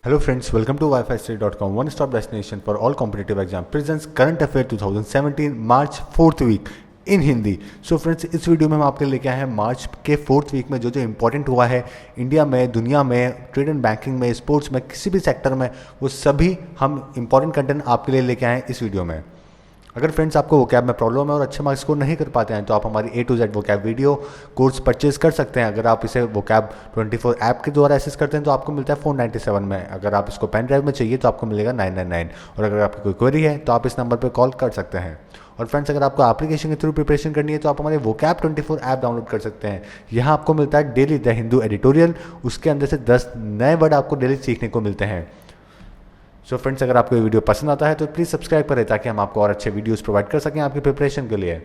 Hello friends, welcome to wifistudy.com, one stop destination for all competitive exam. Presents current affair 2017 March 4th week in Hindi. So friends, इस video में हम आपके लेके आए हैं मार्च के 4th वीक में जो जो इंपॉर्टेंट हुआ है इंडिया में, दुनिया में, ट्रेड एंड बैंकिंग में, स्पोर्ट्स में, किसी भी सेक्टर में, वो सभी हम इंपॉर्टेंट कंटेंट आपके लिए लेके आए हैं इस वीडियो में. अगर फ्रेंड्स आपको वोकैब में प्रॉब्लम है और अच्छे मार्क्स स्कोर नहीं कर पाते हैं तो आप हमारी A to Z vocab video course purchase कर सकते हैं. अगर आप इसे वोकैब 24 ऐप के द्वारा एक्सेस करते हैं तो आपको मिलता है 497 में. अगर आप इसको पेन ड्राइव में चाहिए तो आपको मिलेगा 999. और अगर आपकी कोई क्वेरी है तो आप इस नंबर पर कॉल कर सकते हैं. और फ्रेंड्स, अगर आपको एप्लीकेशन के थ्रू प्रिपरेशन करनी है तो आप हमारे वोकैब 24 ऐप डाउनलोड कर सकते हैं. यहाँ आपको मिलता है डेली द हिंदू एडिटोरियल, उसके अंदर से 10 नए वर्ड आपको डेली सीखने को मिलते हैं. सो फ्रेंड्स, अगर आपको ये वीडियो पसंद आता है तो प्लीज़ सब्सक्राइब करें ताकि हम आपको और अच्छे वीडियोस प्रोवाइड कर सकें आपकी प्रिपरेशन के लिए.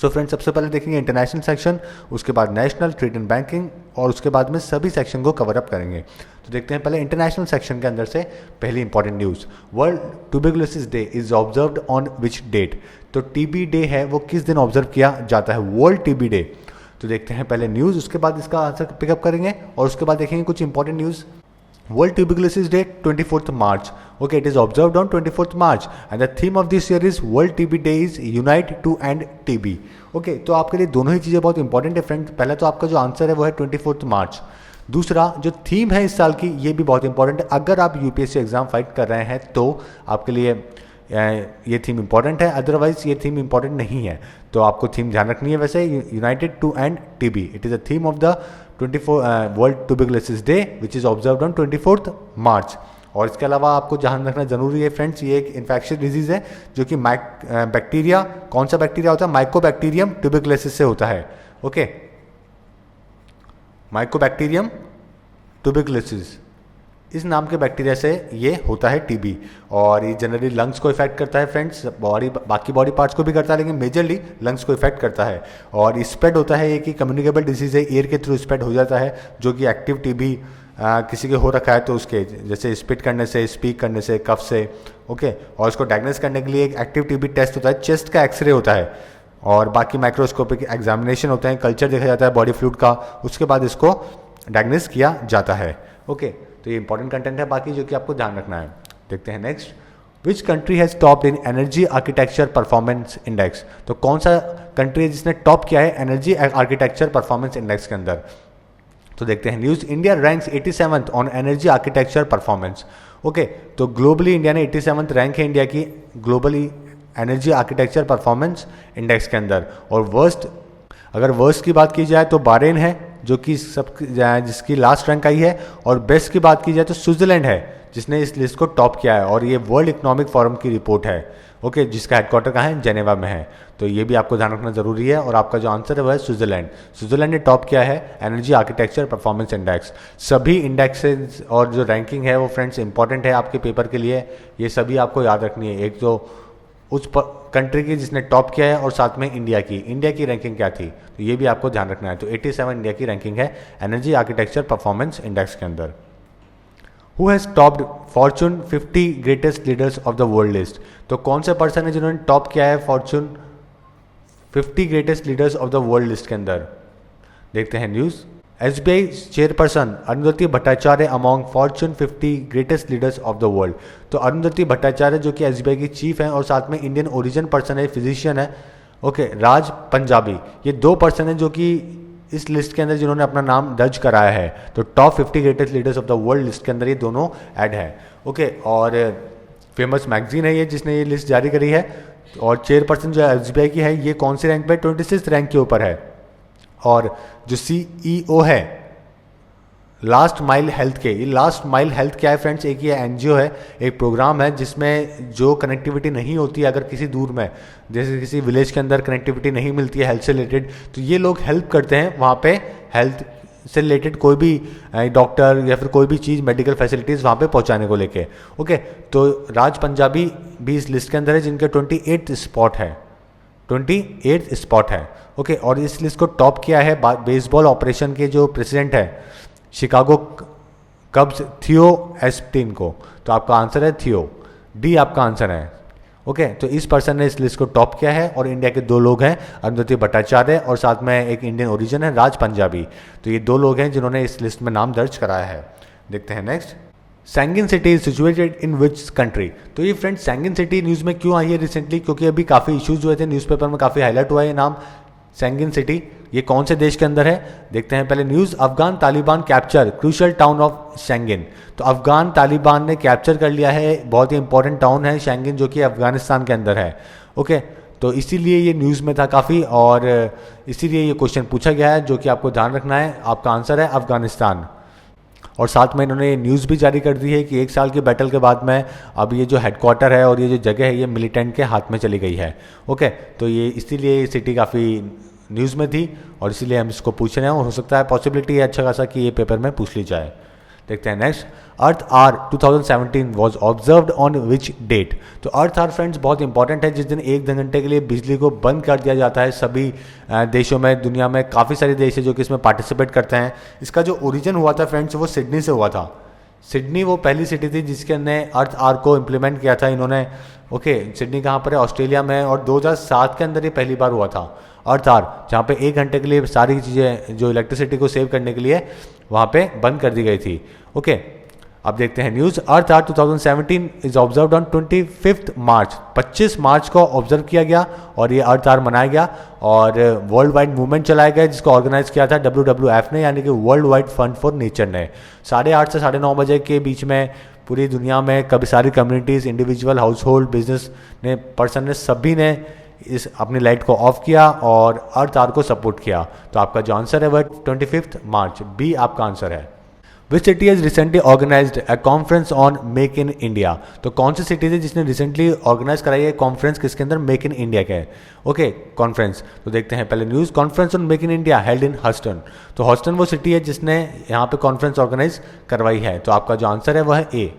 सो फ्रेंड्स, सबसे पहले देखेंगे इंटरनेशनल सेक्शन, उसके बाद नेशनल, ट्रेड एंड बैंकिंग, और उसके बाद में सभी सेक्शन को कवर अप करेंगे. तो देखते हैं पहले इंटरनेशनल सेक्शन के अंदर से पहली important news. World tuberculosis day is observed on which date. तो टीबी डे है वो किस दिन ऑब्जर्व किया जाता है, वर्ल्ड टीबी डे. तो देखते हैं पहले न्यूज़, उसके बाद इसका आंसर पिकअप करेंगे और उसके बाद देखेंगे कुछ important news. World Tuberculosis Day 24th March. Okay, it is observed on 24th March and the theme of this year is World TB Day is Unite to End TB. Okay, तो आपके लिए दोनों ही चीज़ें बहुत इंपॉर्टेंट है friend. पहला तो आपका जो आंसर है वो है 24th मार्च. दूसरा जो थीम है इस साल की ये भी बहुत इंपॉर्टेंट है. अगर आप यूपीएससी एग्जाम फाइट कर रहे हैं तो आपके लिए ये थीम इंपॉर्टेंट है, अदरवाइज ये थीम इंपॉर्टेंट नहीं है. तो आपको थीम ध्यान रखनी है. वैसे united to end TB, it is a theme of the 24 world tuberculosis day which is observed on 24th March. और इसके अलावा आपको ध्यान रखना जरूरी है फ्रेंड्स, ये एक इन्फेक्शियस डिजीज़ है जो कि बैक्टीरिया, कौन सा बैक्टीरिया होता है, माइकोबैक्टीरियम ट्यूबरकुलोसिस से होता है. ओके, माइकोबैक्टीरियम ट्यूबरकुलोसिस, इस नाम के बैक्टीरिया से ये होता है टीबी. और ये जनरली लंग्स को इफेक्ट करता है फ्रेंड्स, बाकी बॉडी पार्ट्स को भी करता है लेकिन मेजरली लंग्स को इफेक्ट करता है. और स्प्रेड होता है, एक ही कम्युनिकेबल डिजीज़ है, एयर के थ्रू स्प्रेड हो जाता है. जो कि एक्टिव टीबी किसी के हो रखा है तो उसके जैसे स्पिट करने से, स्पीक करने से, कफ से. ओके, और इसको डायग्नोस करने के लिए एक एक्टिव टीबी टेस्ट होता है, चेस्ट का एक्सरे होता है और बाकी माइक्रोस्कोपिक एग्जामिनेशन होते हैं, कल्चर देखा जाता है बॉडी फ्लूइड का, उसके बाद इसको डायग्नोस किया जाता है. ओके, तो ये इंपॉर्टेंट कंटेंट है बाकी जो कि आपको ध्यान रखना है. देखते हैं next. Which country has topped in energy architecture performance index. तो कौन सा कंट्री है जिसने टॉप किया है एनर्जी आर्किटेक्चर परफॉर्मेंस इंडेक्स के अंदर. तो देखते हैं news. India ranks 87th on energy architecture performance. Okay, तो ग्लोबली इंडिया ने 87th रैंक है इंडिया की globally energy architecture performance index के अंदर. और वर्स्ट, अगर वर्स्ट की बात की जाए तो बहरीन है जो कि सब जिसकी लास्ट रैंक आई है. और बेस्ट की बात की जाए तो स्विट्जरलैंड है जिसने इस लिस्ट को टॉप किया है. और ये वर्ल्ड इकोनॉमिक फोरम की रिपोर्ट है. ओके, जिसका हेडक्वार्टर कहाँ है, जेनेवा में है. तो ये भी आपको ध्यान रखना जरूरी है. और आपका जो आंसर है वह है स्विट्जरलैंड. स्विट्जरलैंड ने टॉप किया है एनर्जी आर्किटेक्चर परफॉर्मेंस इंडेक्स. सभी इंडेक्सेस और जो रैंकिंग है वो फ्रेंड्स इंपॉर्टेंट है आपके पेपर के लिए. ये सभी आपको याद रखनी है. एक तो उस कंट्री की जिसने टॉप किया है और साथ में इंडिया की रैंकिंग क्या थी, तो ये भी आपको ध्यान रखना है. तो 87 इंडिया की रैंकिंग है एनर्जी आर्किटेक्चर परफॉर्मेंस इंडेक्स के अंदर. Who has topped Fortune 50 greatest leaders of the world list. तो कौन से पर्सन है जिन्होंने टॉप किया है Fortune 50 greatest leaders of the world list के अंदर. देखते हैं news. SBI chairperson Arundhati Bhattacharya among Fortune 50 greatest leaders of the world. तो अरुंधति भट्टाचार्य जो कि SBI की चीफ है और साथ में इंडियन ओरिजिन पर्सन है, फिजिशियन है. ओके, राज पंजाबी, ये दो पर्सन है जो कि इस लिस्ट के अंदर जिन्होंने अपना नाम दर्ज कराया है. तो top 50 greatest leaders of the world list के अंदर ये दोनों ऐड है. ओके, और फेमस मैगजीन है ये जिसने ये लिस्ट जारी करी है. और चेयरपर्सन जो SBI की है ये कौन सी रैंक पे, 26 रैंक के ऊपर है. और जो CEO है लास्ट माइल हेल्थ के, ये लास्ट माइल हेल्थ क्या है फ्रेंड्स, एक ये NGO है, एक प्रोग्राम है जिसमें जो कनेक्टिविटी नहीं होती है अगर किसी दूर में, जैसे किसी विलेज के अंदर कनेक्टिविटी नहीं मिलती है हेल्थ से रिलेटेड, तो ये लोग हेल्प करते हैं वहाँ पे हेल्थ से रिलेटेड कोई भी डॉक्टर या फिर कोई भी चीज़, मेडिकल फैसिलिटीज़ वहाँ पे पहुँचाने को लेके. ओके, तो राज पंजाबी भी इस लिस्ट के अंदर है जिनके 28th स्पॉट है. 28th स्पॉट है. ओके, और इस लिस्ट को टॉप किया है बेसबॉल ऑपरेशन के जो प्रेसिडेंट है शिकागो कब्स, थियो एस्पिन को. तो आपका आंसर है थियो, डी आपका आंसर है. ओके, तो इस पर्सन ने इस लिस्ट को टॉप किया है. और इंडिया के दो लोग हैं, अरुंधति भट्टाचार्य और साथ में एक इंडियन ओरिजिन है राज पंजाबी. तो ये दो लोग हैं जिन्होंने इस लिस्ट में नाम दर्ज कराया है. देखते हैं next. Sangin city is situated in which country. तो ये फ्रेंड्स सैंगिन सिटी न्यूज़ में क्यों आई है रिसेंटली, क्योंकि अभी काफ़ी इश्यूज हुए थे, न्यूज़पेपर में काफ़ी हाईलाइट हुआ है ये नाम सैंगिन सिटी। ये कौन से देश के अंदर है, देखते हैं पहले news. Afghan Taliban capture crucial town of Sangin. तो अफगान तालिबान ने कैप्चर कर लिया है, बहुत ही इंपॉर्टेंट टाउन है शैंगिन, जो कि अफगानिस्तान के अंदर है। ओके, तो इसीलिए ये न्यूज़ में था काफ़ी, और इसीलिए ये क्वेश्चन पूछा गया है, जो कि आपको ध्यान रखना है। आपका आंसर है अफगानिस्तान। और साथ में इन्होंने ये न्यूज़ भी जारी कर दी है कि 1 साल के बैटल के बाद में अब ये जो हेडक्वार्टर है और ये जो जगह है ये मिलिटेंट के हाथ में चली गई है। ओके, तो ये इसीलिए ये सिटी काफ़ी न्यूज़ में थी और इसीलिए हम इसको पूछ रहे हैं, और हो सकता है पॉसिबिलिटी है अच्छा खासा कि ये पेपर में पूछ ली जाए। देखते हैं next. Earth Hour 2017 was observed on which date. तो अर्थ आर फ्रेंड्स बहुत इंपॉर्टेंट है, जिस दिन 1 घंटे के लिए बिजली को बंद कर दिया जाता है सभी देशों में। दुनिया में काफ़ी सारे देश है जो कि इसमें पार्टिसिपेट करते हैं। इसका जो ओरिजिन हुआ था फ्रेंड्स वो सिडनी से हुआ था। सिडनी वो पहली सिटी थी जिसके अंदर अर्थ आर को इम्प्लीमेंट किया था इन्होंने। ओके, सिडनी कहाँ पर है, ऑस्ट्रेलिया में, और 2007 के अंदर ये पहली बार हुआ था अर्थ आर, जहाँ पे 1 घंटे के लिए सारी चीज़ें जो इलेक्ट्रिसिटी को सेव करने के लिए वहाँ पे बंद कर दी गई थी। ओके, अब देखते हैं news. Earth Hour 2017 is observed on 25 March. 25 March को ऑब्जर्व किया गया और ये अर्थ आर मनाया गया, और वर्ल्ड वाइड मूवमेंट चलाया गया जिसको ऑर्गेनाइज किया था WWF ने, यानी कि world wide fund for nature ने। 8:30 से 9:30 बजे के बीच में पूरी दुनिया में कभी सारी communities, individual, house hold, business ने, पर्सन ने, सभी ने इस अपनी लाइट को ऑफ किया और अर्थ आर को सपोर्ट किया। तो आपका जो आंसर है वह 25 मार्च, बी आपका आंसर है। Which city has recently organised a conference on make in India. तो कौन सी सिटी थी जिसने रिसेंटली ऑर्गेनाइज कराई है कॉन्फ्रेंस, किसके अंदर, मेक इन इंडिया के। Okay, conference. तो देखते हैं पहले news. Conference on make in India held in हस्टन। तो हस्टन वो सिटी है जिसने यहाँ पे कॉन्फ्रेंस ऑर्गेनाइज करवाई है। तो आपका जो आंसर है वह है ए।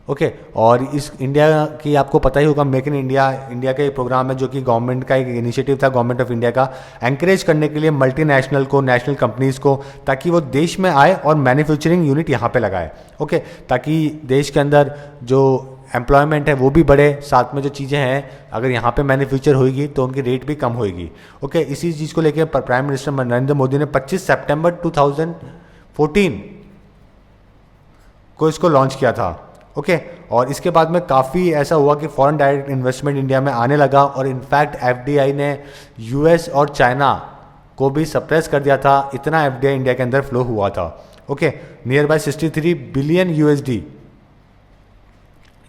ओके, और इस इंडिया की आपको पता ही होगा, मेक इन इंडिया इंडिया का एक प्रोग्राम है जो कि गवर्नमेंट का एक इनिशिएटिव था, गवर्नमेंट ऑफ इंडिया का, एंकरेज करने के लिए मल्टीनेशनल को, नेशनल कंपनीज़ को, ताकि वो देश में आए और मैन्युफैक्चरिंग यूनिट यहाँ पे लगाए। ओके, ताकि देश के अंदर जो एम्प्लॉयमेंट है वो भी बढ़े, साथ में जो चीज़ें हैं अगर यहाँ पे मैन्युफैक्चर होगी तो उनकी रेट भी कम होगी। ओके, इसी चीज़ को लेकर प्राइम मिनिस्टर नरेंद्र मोदी ने 25 सितंबर 2014 को इसको लॉन्च किया था। ओके, और इसके बाद में काफ़ी ऐसा हुआ कि फॉरेन डायरेक्ट इन्वेस्टमेंट इंडिया में आने लगा, और इनफैक्ट FDI ने US और चाइना को भी सप्रेस कर दिया था, इतना FDI इंडिया के अंदर फ्लो हुआ था। Okay, near by 63 billion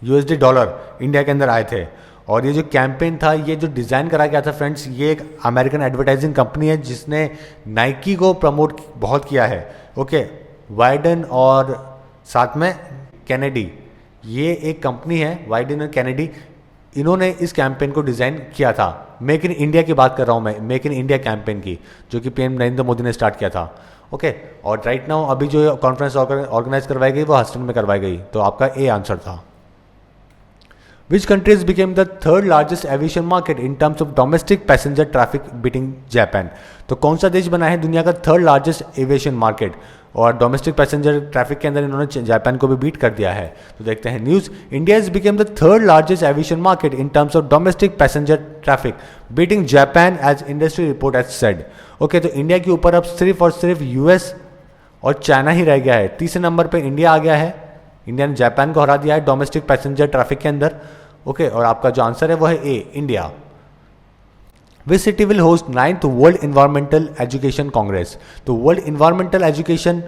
USD dollar India के अंदर आए थे। और ये जो कैंपेन था, ये जो डिज़ाइन करा गया था फ्रेंड्स, ये एक अमेरिकन एडवर्टाइजिंग कंपनी है जिसने नाइकी को प्रमोट बहुत किया है। ओके, वाइडन और साथ में कैनेडी, ये एक कंपनी है वाइडन और कैनेडी, इन्होंने इस कैंपेन को डिज़ाइन किया था। मेक इन इंडिया की बात कर रहा हूँ मैं, मेक इन इंडिया कैंपेन की, जो कि PM नरेंद्र मोदी ने स्टार्ट किया था। ओके, और राइट नाउ अभी जो कॉन्फ्रेंस ऑर्गेनाइज करवाई गई वो हस्टन में करवाई गई। तो आपका ए आंसर था। Which countries became the third largest aviation market in terms of domestic passenger traffic beating Japan? तो कौन सा देश बना है दुनिया का थर्ड लार्जेस्ट एविएशन मार्केट, और डोमेस्टिक पैसेंजर ट्रैफिक के अंदर इन्होंने जापान को भी बीट कर दिया है। तो देखते हैं news. India is became the third largest aviation market in terms of domestic passenger traffic beating Japan as industry report as said. Okay, तो इंडिया के ऊपर अब सिर्फ और सिर्फ US और चाइना ही रह गया है। तीसरे नंबर पर इंडिया आ गया है, इंडिया ने जापान को हरा दिया है डोमेस्टिक पैसेंजर ट्रैफिक के अंदर। ओके, और आपका जो आंसर है वो है A, India. Which city will host 9th world environmental education congress. तो world environmental education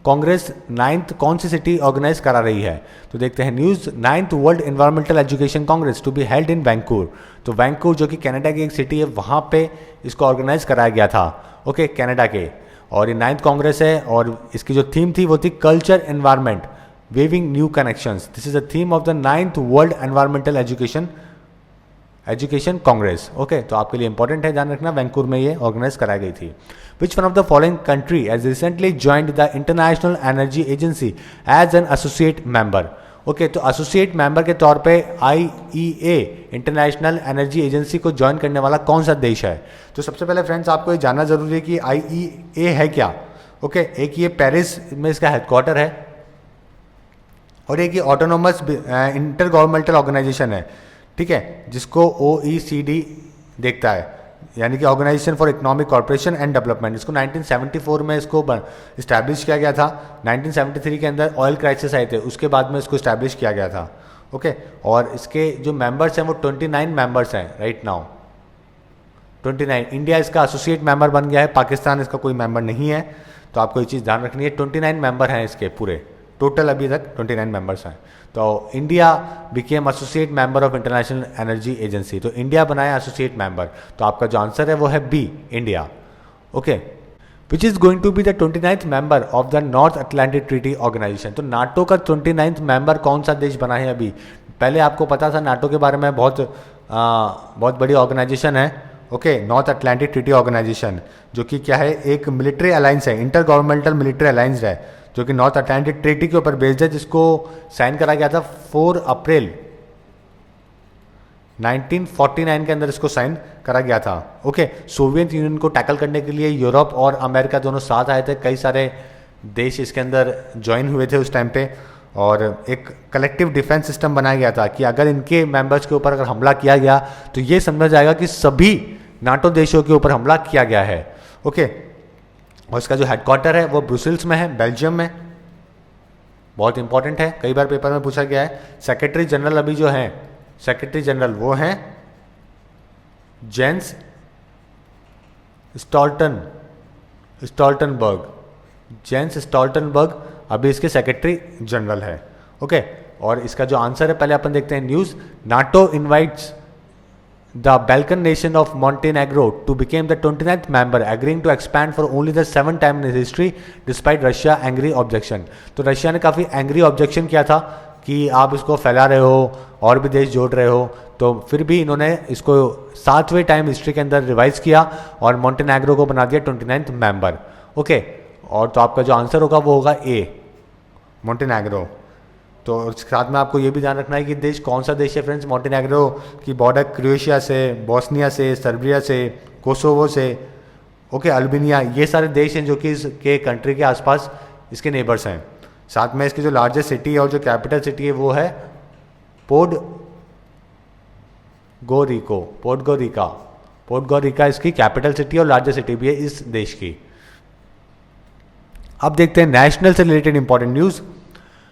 Congress 9th कौन सी सिटी ऑर्गेनाइज करा रही है। तो देखते हैं news. 9th world environmental education congress to be held in Vancouver. तो वैंकूवर जो कि कनाडा की एक सिटी है, वहाँ पे इसको ऑर्गेनाइज कराया गया था। ओके, कनाडा के, और ये 9th कांग्रेस है, और इसकी जो थीम थी वो थी culture environment Weaving new connections. This is the theme of the 9th World Environmental Education Congress. Okay, तो आपके लिए इंपॉर्टेंट है, ध्यान रखना, वैंकूवर में ये ऑर्गेनाइज कराई गई थी। Which one of the following country has recently joined the International Energy Agency as an associate member? Okay, तो एसोसिएट मेंबर के तौर पे IEA इंटरनेशनल एनर्जी एजेंसी को ज्वाइन करने वाला कौन सा देश है। तो सबसे पहले फ्रेंड्स आपको ये जानना जरूरी है कि IEA है क्या। ओके, एक ये पेरिस में इसका हेडक्वार्टर है, और एक ये ऑटोनोमस इंटर गवर्नमेंटल ऑर्गेनाइजेशन है, ठीक है, जिसको OECD देखता है। यानी कि organisation for economic corporation and development. इसको 1974 में इसको इस्टेब्लिश किया गया था। 1973 के अंदर ऑयल क्राइसिस आए थे, उसके बाद में इसको इस्टेब्लिश किया गया था। ओके, और इसके जो मेंबर्स हैं वो 29 मेंबर्स हैं राइट नाउ, 29। इंडिया इसका एसोसिएट मेंबर बन गया है, पाकिस्तान इसका कोई मेंबर नहीं है, तो आपको ये चीज़ ध्यान रखनी है। 29 मेंबर हैं इसके पूरे, टोटल अभी तक 29 मेंबर्स हैं। तो India became associate member of International Energy Agency, तो इंडिया बनाया एसोसिएट मेंबर। तो आपका जो आंसर है वो है B, India. Okay, which is going to be the 29th member of the North Atlantic Treaty Organization. तो नाटो का 29th मेंबर कौन सा देश बना है अभी? पहले आपको पता था नाटो के बारे में, बहुत बड़ी ऑर्गेनाइजेशन है। Okay, North Atlantic Treaty Organization, जो कि क्या है, एक मिलिट्री अलायंस है, इंटर गवर्नमेंटल मिलिट्री अलायंस है, जो कि नॉर्थ अटलांटिक ट्रीटी के ऊपर बेस्ड है, जिसको साइन करा गया था 4 अप्रैल 1949 के अंदर इसको साइन करा गया था। ओके, सोवियत यूनियन को टैकल करने के लिए यूरोप और अमेरिका दोनों साथ आए थे, कई सारे देश इसके अंदर ज्वाइन हुए थे उस टाइम पे, और एक कलेक्टिव डिफेंस सिस्टम बनाया गया था कि अगर इनके मेंबर्स के ऊपर अगर हमला किया गया तो ये समझा जाएगा कि सभी नाटो देशों के ऊपर हमला किया गया है। ओके, और इसका जो हेडक्वार्टर है वो ब्रुसेल्स में है, बेल्जियम में। बहुत इंपॉर्टेंट है, कई बार पेपर में पूछा गया है। सेक्रेटरी जनरल अभी जो है, सेक्रेटरी जनरल वो हैं जेंस स्टॉल्टनबर्ग। जेंस स्टॉल्टनबर्ग अभी इसके सेक्रेटरी जनरल है। ओके, और इसका जो आंसर है पहले अपन देखते हैं news. NATO invites the Balkan nation of Montenegro to become the 29th member, agreeing to expand for only the 7th time in history despite Russia angry objection। तो Russia ने काफ़ी एंग्री ऑब्जेक्शन किया था कि आप इसको फैला रहे हो और भी देश जोड़ रहे हो, तो फिर भी इन्होंने इसको 7वें टाइम हिस्ट्री के अंदर रिवाइज किया और मॉन्टेनेग्रो को बना दिया 29th मेंबर। ओके, और तो आपका जो आंसर होगा वो होगा ए, मॉन्टेनेग्रो। तो साथ में आपको ये भी ध्यान रखना है कि देश कौन सा देश है फ्रेंड्स। मॉन्टेनेग्रो की बॉर्डर क्रोएशिया से, बोस्निया से, सर्बिया से, कोसोवो से, ओके, अल्बानिया, ये सारे देश हैं जो कि इसके कंट्री के आसपास इसके नेबर्स हैं। साथ में इसकी जो लार्जेस्ट सिटी है और जो कैपिटल सिटी है वो है पोडगोरिका इसकी कैपिटल सिटी और लार्जेस्ट सिटी भी है इस देश की। अब देखते हैं नेशनल से related important news.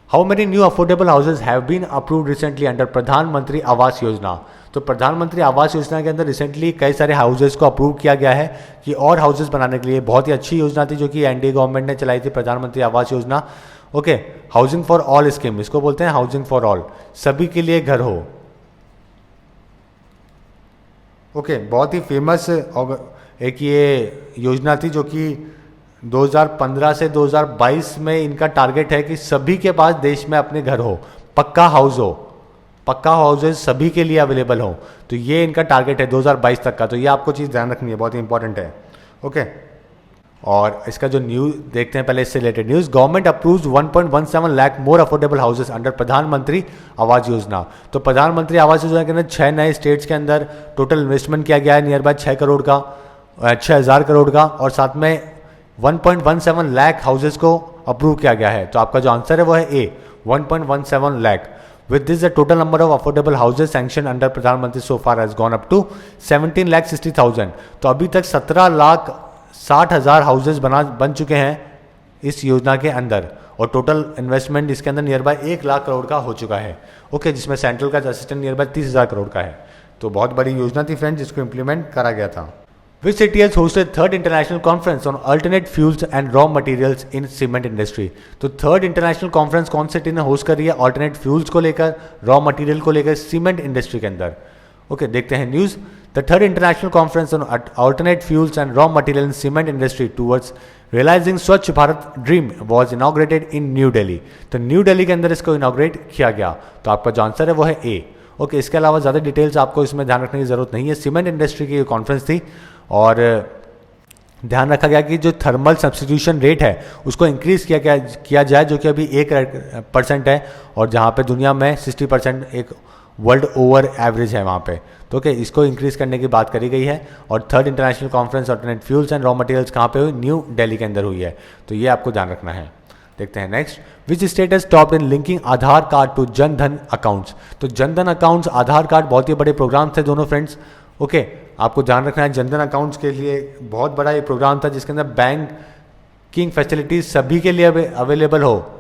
How many new affordable houses have been approved recently under Pradhan Mantri Awas योजना। तो प्रधानमंत्री आवास योजना के अंदर रिसेंटली कई सारे हाउसेज को अप्रूव किया गया है कि और हाउसेज बनाने के लिए। बहुत ही अच्छी योजना थी जो कि एनडीए गवर्नमेंट ने चलाई थी, प्रधानमंत्री आवास योजना। Okay, housing for all scheme, इसको बोलते हैं हाउसिंग फॉर ऑल, सभी के लिए घर हो। ओके, बहुत ही फेमस एक ये योजना थी जो कि 2015 से 2022 में इनका टारगेट है कि सभी के पास देश में अपने घर हो, पक्का हाउस हो, पक्का हाउसेज सभी के लिए अवेलेबल हो। तो ये इनका टारगेट है 2022 तक का। तो ये आपको चीज़ ध्यान रखनी है, बहुत ही इंपॉर्टेंट है। ओके, और इसका जो न्यूज़ देखते हैं पहले, इससे related news. Government approves 1.17 lakh more affordable houses under Pradhan Mantri Awas योजना। तो प्रधानमंत्री आवास योजना के अंदर 6 नए स्टेट्स के अंदर टोटल इन्वेस्टमेंट किया गया है नियर बाय 6,000 करोड़ का, और साथ में 1.17 लाख हाउसेज को अप्रूव किया गया है। तो आपका जो आंसर है वो है ए, 1.17 lakh. With this the total number of affordable houses sanction under प्रधानमंत्री सो फार हैज गॉन अप टू 17,60,000। तो अभी तक 17,60,000 हाउसेज बन चुके हैं इस योजना के अंदर, और टोटल इन्वेस्टमेंट इसके अंदर नियर बाय 1 लाख करोड़ का हो चुका है। ओके, जिसमें सेंट्रल का असिस्टेंट नियर बाय 30,000 करोड़ का है। तो बहुत बड़ी योजना थी फ्रेंड्स, जिसको इंप्लीमेंट करा गया था। Which city has hosted third international conference on alternate fuels and raw materials in cement industry? तो थर्ड इंटरनेशनल कॉन्फ्रेंस कौन सिटी ने होस्ट करी है ऑल्टरनेट फ्यूल्स को लेकर, रॉ मटेरियल को लेकर सीमेंट इंडस्ट्री के अंदर। ओके, देखते हैं news. The third international conference on alternate fuels and raw material in cement industry towards realising Swachh Bharat dream was inaugurated in New Delhi. तो न्यू दिल्ली के अंदर इसको इनाग्रेट किया गया। तो आपका जो आंसर है वो है ए। ओके, इसके अलावा ज़्यादा डिटेल्स आपको इसमें ध्यान रखने की जरूरत नहीं है। सीमेंट इंडस्ट्री की कॉन्फ्रेंस थी और ध्यान रखा गया कि जो थर्मल सब्स्टिट्यूशन रेट है उसको इंक्रीज़ किया जाए, जो कि अभी 1% है, और जहाँ पे दुनिया में 60% एक वर्ल्ड ओवर एवरेज है वहाँ पे। तो ओके, इसको इंक्रीज़ करने की बात करी गई है। और third international conference alternate fuels and raw materials कहाँ पे हुई? न्यू दिल्ली के अंदर हुई है। तो ये आपको ध्यान रखना है। देखते हैं next. Which state has stopped in linking Aadhaar card to Jan Dhan accounts. तो जन धन अकाउंट्स, आधार कार्ड बहुत ही बड़े प्रोग्राम थे दोनों फ्रेंड्स। ओके, आपको ध्यान रखना है जनधन अकाउंट्स के लिए बहुत बड़ा ये प्रोग्राम था जिसके अंदर बैंकिंग फैसिलिटीज सभी के लिए अवेलेबल हो।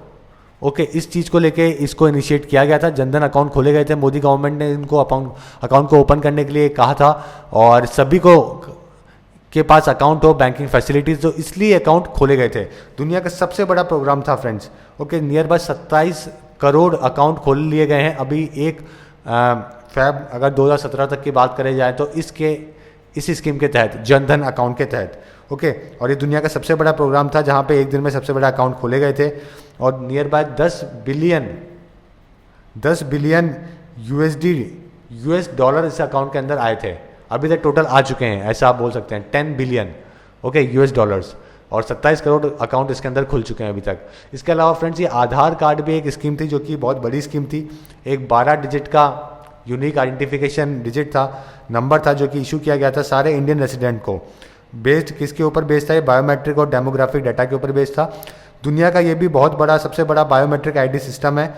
ओके, इस चीज़ को लेके इसको इनिशिएट किया गया था, जनधन अकाउंट खोले गए थे, मोदी गवर्नमेंट ने इनको अकाउंट को ओपन करने के लिए कहा था और सभी को के पास अकाउंट हो, बैंकिंग फैसिलिटीज़, तो इसलिए अकाउंट खोले गए थे। दुनिया का सबसे बड़ा प्रोग्राम था friends. Okay, near by 27 crore account खोल लिए गए हैं अभी एक फैब अगर 2017 तक की बात करें जाए तो इस स्कीम के तहत, जनधन अकाउंट के तहत। ओके, और ये दुनिया का सबसे बड़ा प्रोग्राम था जहाँ पे एक दिन में सबसे बड़ा अकाउंट खोले गए थे और near by 10 billion US dollar इस अकाउंट के अंदर आए थे। अभी तक टोटल आ चुके हैं, ऐसा आप बोल सकते हैं 10 बिलियन ओके यूएस डॉलर्स, और 27 करोड़ अकाउंट इसके अंदर खुल चुके हैं अभी तक। इसके अलावा फ्रेंड्स ये आधार कार्ड भी एक स्कीम थी जो कि बहुत बड़ी स्कीम थी। एक 12 डिजिट का यूनिक आइडेंटिफिकेशन डिजिट था, नंबर था जो कि इशू किया गया था सारे इंडियन रेसिडेंट को। बेस्ड किसके ऊपर बेस्ड था? ये बायोमेट्रिक और डेमोग्राफिक डाटा के ऊपर बेस्ड था। दुनिया का ये भी बहुत बड़ा सबसे बड़ा बायोमेट्रिक आईडी सिस्टम है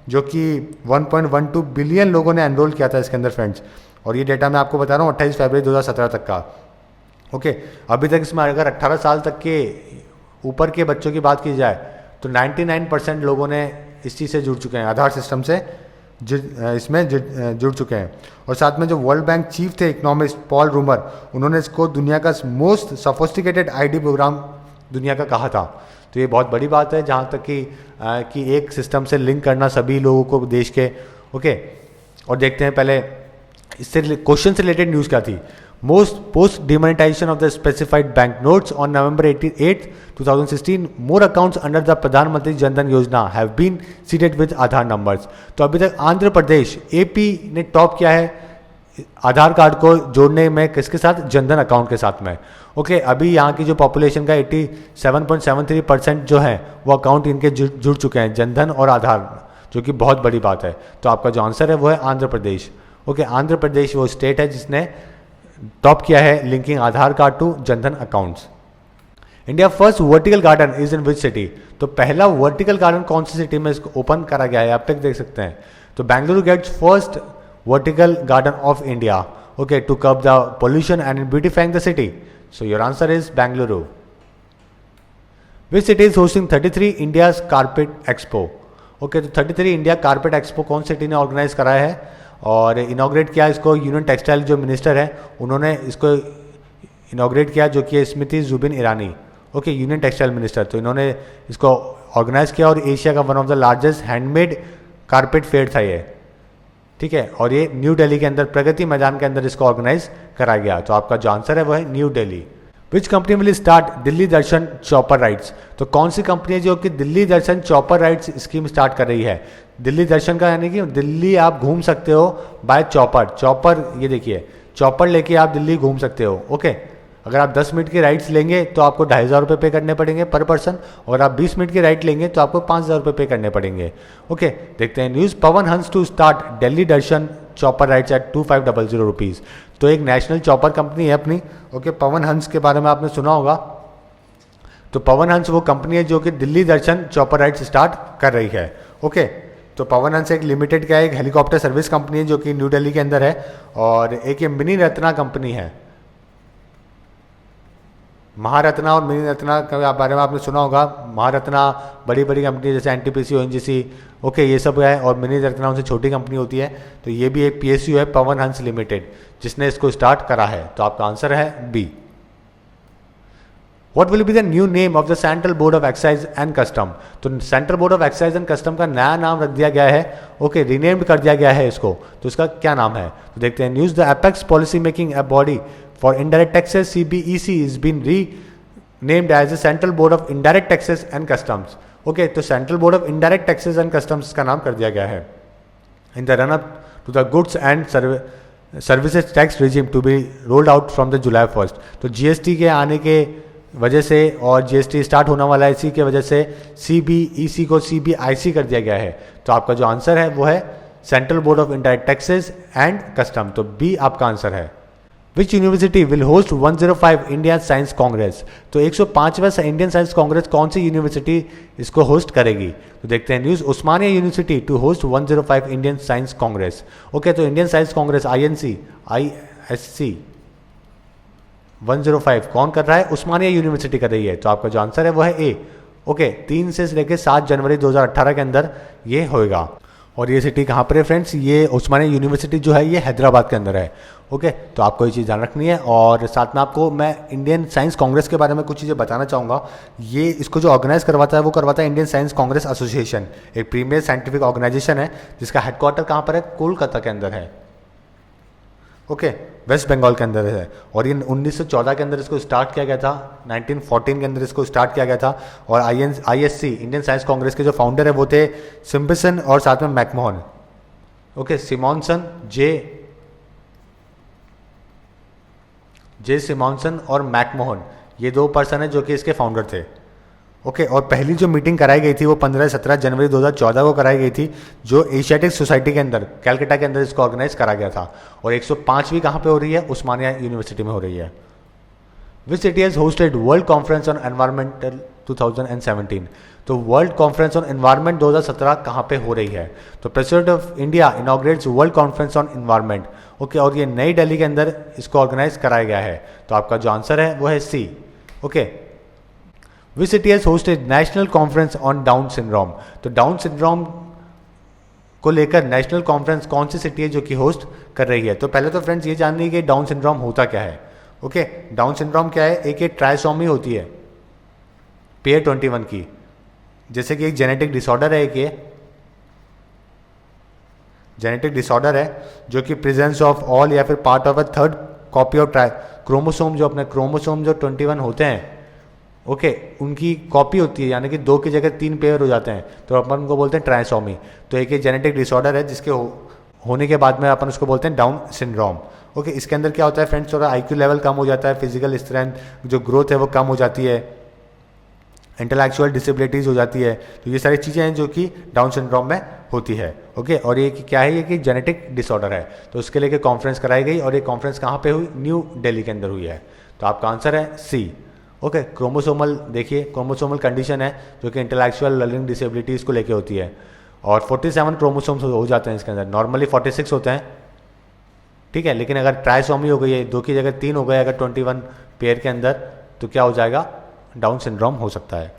जो कि 1.12 बिलियन लोगों ने एनरोल किया था इसके अंदर फ्रेंड्स, और ये डेटा मैं आपको बता रहा हूँ 28 फरवरी 2017 तक का। ओके, अभी तक इसमें अगर 18 साल तक के ऊपर के बच्चों की बात की जाए तो 99% लोगों ने इस चीज़ से जुड़ चुके हैं, आधार सिस्टम से इसमें जुड़ चुके हैं। और साथ में जो वर्ल्ड बैंक चीफ थे इकोनॉमिस्ट पॉल रूमर, उन्होंने इसको दुनिया का मोस्ट सोफिस्टिकेटेड आईडी प्रोग्राम दुनिया का कहा था। तो ये बहुत बड़ी बात है जहाँ तक कि एक सिस्टम से लिंक करना सभी लोगों को देश के। ओके, और देखते हैं पहले इससे क्वेश्चन से रिलेटेड न्यूज़ क्या थी। Most post demonetisation of the specified bank notes on November 8, 2016 more accounts under the Pradhan Mantri Jan Dhan Yojana have been seeded with Aadhaar numbers. तो अभी तक आंध्र प्रदेश एपी ने टॉप किया है आधार कार्ड को जोड़ने में, किसके साथ? जनधन अकाउंट के साथ में। ओके, अभी यहाँ की जो पॉपुलेशन का 87.73% जो है वो अकाउंट इनके जुड़ चुके हैं जनधन और आधार, जो कि बहुत बड़ी बात है। तो आपका जो आंसर है वो है आंध्र प्रदेश। ओके, आंध्र प्रदेश वो स्टेट है जिसने टॉप किया है linking Aadhaar card to Jan Dhan accounts. India first vertical garden is in which city? तो पहला वर्टिकल गार्डन कौन सी सिटी में इसको ओपन करा गया है, आप तक देख सकते हैं। तो Bengaluru gets first vertical garden of India, okay, to curb the pollution and beautifying the city. So your answer is Bengaluru. Which city is hosting 33 India's carpet expo? Okay, तो 33 इंडिया कारपेट एक्सपो कौन सिटी ने organise कराया है और inaugurate किया इसको? Union textile जो minister है उन्होंने इसको इनॉग्रेट किया, जो कि Smriti Zubin Irani. Okay, union textile minister, तो इन्होंने इसको ऑर्गेनाइज किया और एशिया का one of the largest handmade carpet fair था ये, ठीक है। और ये न्यू दिल्ली के अंदर प्रगति मैदान के अंदर इसको ऑर्गेनाइज कराया गया। तो आपका जो आंसर है वो है new Delhi. Which company will start Delhi Darshan chopper rides? तो कौन सी कंपनी है जो कि Delhi Darshan chopper rides scheme start कर रही है? दिल्ली दर्शन का यानी कि दिल्ली आप घूम सकते हो बाय चॉपर। ये देखिए, चॉपर लेके आप दिल्ली घूम सकते हो। ओके, अगर आप 10 मिनट की राइड्स लेंगे तो आपको 2,500 रुपये पे करने पड़ेंगे पर पर्सन, और आप 20 मिनट की राइड लेंगे तो आपको 5,000 रुपये पे करने पड़ेंगे। ओके, देखते हैं news. Pawan Hans to start Delhi Darshan chopper rides at 2500 rupees. तो एक नेशनल चॉपर कंपनी है अपनी। ओके, पवन हंस के बारे में आपने सुना होगा। तो पवन हंस वो कंपनी है जो कि Delhi Darshan chopper rides start कर रही है। ओके, तो पवन हंस एक लिमिटेड का एक हेलीकॉप्टर सर्विस कंपनी है जो कि न्यू दिल्ली के अंदर है, और एक ये मिनी रत्ना कंपनी है। महारत्ना और मिनी रत्ना के बारे में आपने सुना होगा। महारत्ना बड़ी बड़ी कंपनी जैसे एनटीपीसी, ओएनजीसी, ओके, ये सब है, और मिनी रत्ना उनसे छोटी कंपनी होती है। तो ये भी एक पीएसयू है, पवन हंस लिमिटेड, जिसने इसको स्टार्ट करा है। तो आपका आंसर है B. What will be the new name of the Central Board of Excise and Custom? तो central board of excise and custom का नया नाम रख दिया गया है। ओके, रीनेम्ड कर दिया गया है इसको। तो इसका क्या नाम है? तो देखते हैं news. The apex policy making body for indirect taxes CBEC is been renamed as the central board of indirect taxes and customs. Okay, तो central board of indirect taxes and customs का नाम कर दिया गया है। In the run up to the goods and services tax regime to be rolled out from the July 1। तो GST के आने के वजह से और जीएसटी स्टार्ट होने वाला है, इसी के वजह से सीबीईसी को सीबीआईसी कर दिया गया है। तो आपका जो आंसर है वो है central board of indirect taxes and custom. तो बी आपका आंसर है। Which university will host 105 India science Congress? तो 105वां इंडियन साइंस कांग्रेस कौन सी यूनिवर्सिटी इसको होस्ट करेगी? तो देखते हैं news. Osmania university to host 105 Indian science congress. Okay, तो Indian science congress INC, ISC, 105 कौन कर रहा है? उस्मानिया यूनिवर्सिटी कर रही है। तो आपका जो आंसर है वो है ए। ओके, 3 से लेकर 7 जनवरी 2018 के अंदर ये होएगा। और ये सिटी कहाँ पर है फ्रेंड्स? ये उस्मानिया यूनिवर्सिटी जो है ये हैदराबाद के अंदर है। ओके, तो आपको ये चीज़ ध्यान रखनी है। और साथ में आपको मैं इंडियन साइंस कांग्रेस के बारे में कुछ चीज़ें बताना चाहूँगा। ये इसको जो ऑर्गेनाइज करवाता है वो करवाता है इंडियन साइंस कांग्रेस एसोसिएशन, एक प्रीमियर साइंटिफिक ऑर्गेनाइजेशन है जिसका हेडक्वार्टर कहाँ पर है? कोलकाता के अंदर है। ओके, वेस्ट बंगाल के अंदर है। और ये 1914 के अंदर इसको स्टार्ट किया गया था, 1914 के अंदर इसको स्टार्ट किया गया था। और ISC इंडियन साइंस कांग्रेस के जो फाउंडर है वो थे सिम्पसन और साथ में मैकमोहन। ओके, सिमॉन्सन जे सिमॉन्सन और मैकमोहन, ये 2 पर्सन है जो कि इसके फाउंडर थे। ओके, और पहली जो मीटिंग कराई गई थी वो 15-17 जनवरी 2014 को कराई गई थी, जो एशियाटिक सोसाइटी के अंदर कैलकाटा के अंदर इसको ऑर्गेनाइज करा गया था। और 105वीं कहाँ पे हो रही है? उस्मानिया यूनिवर्सिटी में हो रही है। Which city has hosted world conference on environmental 2017? तो वर्ल्ड कॉन्फ्रेंस ऑन एनवायरमेंट 2017 कहाँ पे हो रही है? तो president of India inaugurates world conference on environment. Okay, और ये नई दिल्ली के अंदर इसको ऑर्गेनाइज कराया गया है। तो आपका जो आंसर है वो है C. Okay, which city has hosted national conference on down syndrome? तो डाउन सिंड्रोम को लेकर नेशनल कॉन्फ्रेंस कौन सी सिटी है जो कि होस्ट कर रही है? तो पहले तो फ्रेंड्स ये जान लीजिए कि डाउन सिंड्रोम होता क्या है। ओके, डाउन सिंड्रोम क्या है? एक ट्राइसोमी होती है पेयर 21 की, जैसे कि एक जेनेटिक डिसऑर्डर है, एक ये जेनेटिक डिसऑर्डर है जो कि प्रेजेंस ऑफ ऑल या फिर part of a third copy of chromosome, जो अपने क्रोमोसोम जो 21 होते हैं, ओके, उनकी कॉपी होती है, यानी कि 2 की जगह 3 पेयर हो जाते हैं, तो अपन उनको बोलते हैं ट्राइसोमी। तो एक ये जेनेटिक डिसऑर्डर है जिसके होने के बाद में अपन उसको बोलते हैं डाउन सिंड्रोम। ओके, इसके अंदर क्या होता है फ्रेंड्स? थोड़ा IQ लेवल कम हो जाता है, फिजिकल स्ट्रेंथ जो ग्रोथ है वो कम हो जाती है, इंटेलेक्चुअल डिसेबिलिटीज़ हो जाती है। तो ये सारी चीज़ें हैं जो कि डाउन सिंड्रोम में होती है। ओके, और ये क्या है? ये कि जेनेटिक डिसऑर्डर है। तो उसके लिए कॉन्फ्रेंस कराई गई और ये कॉन्फ्रेंस कहाँ पे हुई? न्यू दिल्ली के अंदर हुई है। तो आपका आंसर है सी। ओके, क्रोमोसोमल, देखिए क्रोमोसोमल कंडीशन है जो कि इंटेलेक्चुअल लर्निंग डिसेबिलिटीज़ को लेके होती है। और 47 क्रोमोसोम्स हो जाते हैं इसके अंदर, नॉर्मली 46 होते हैं, ठीक है। लेकिन अगर ट्राइसोमी हो गई है, 2 की जगह 3 हो गए अगर 21 पेयर के अंदर, तो क्या हो जाएगा? डाउन सिंड्रोम हो सकता है।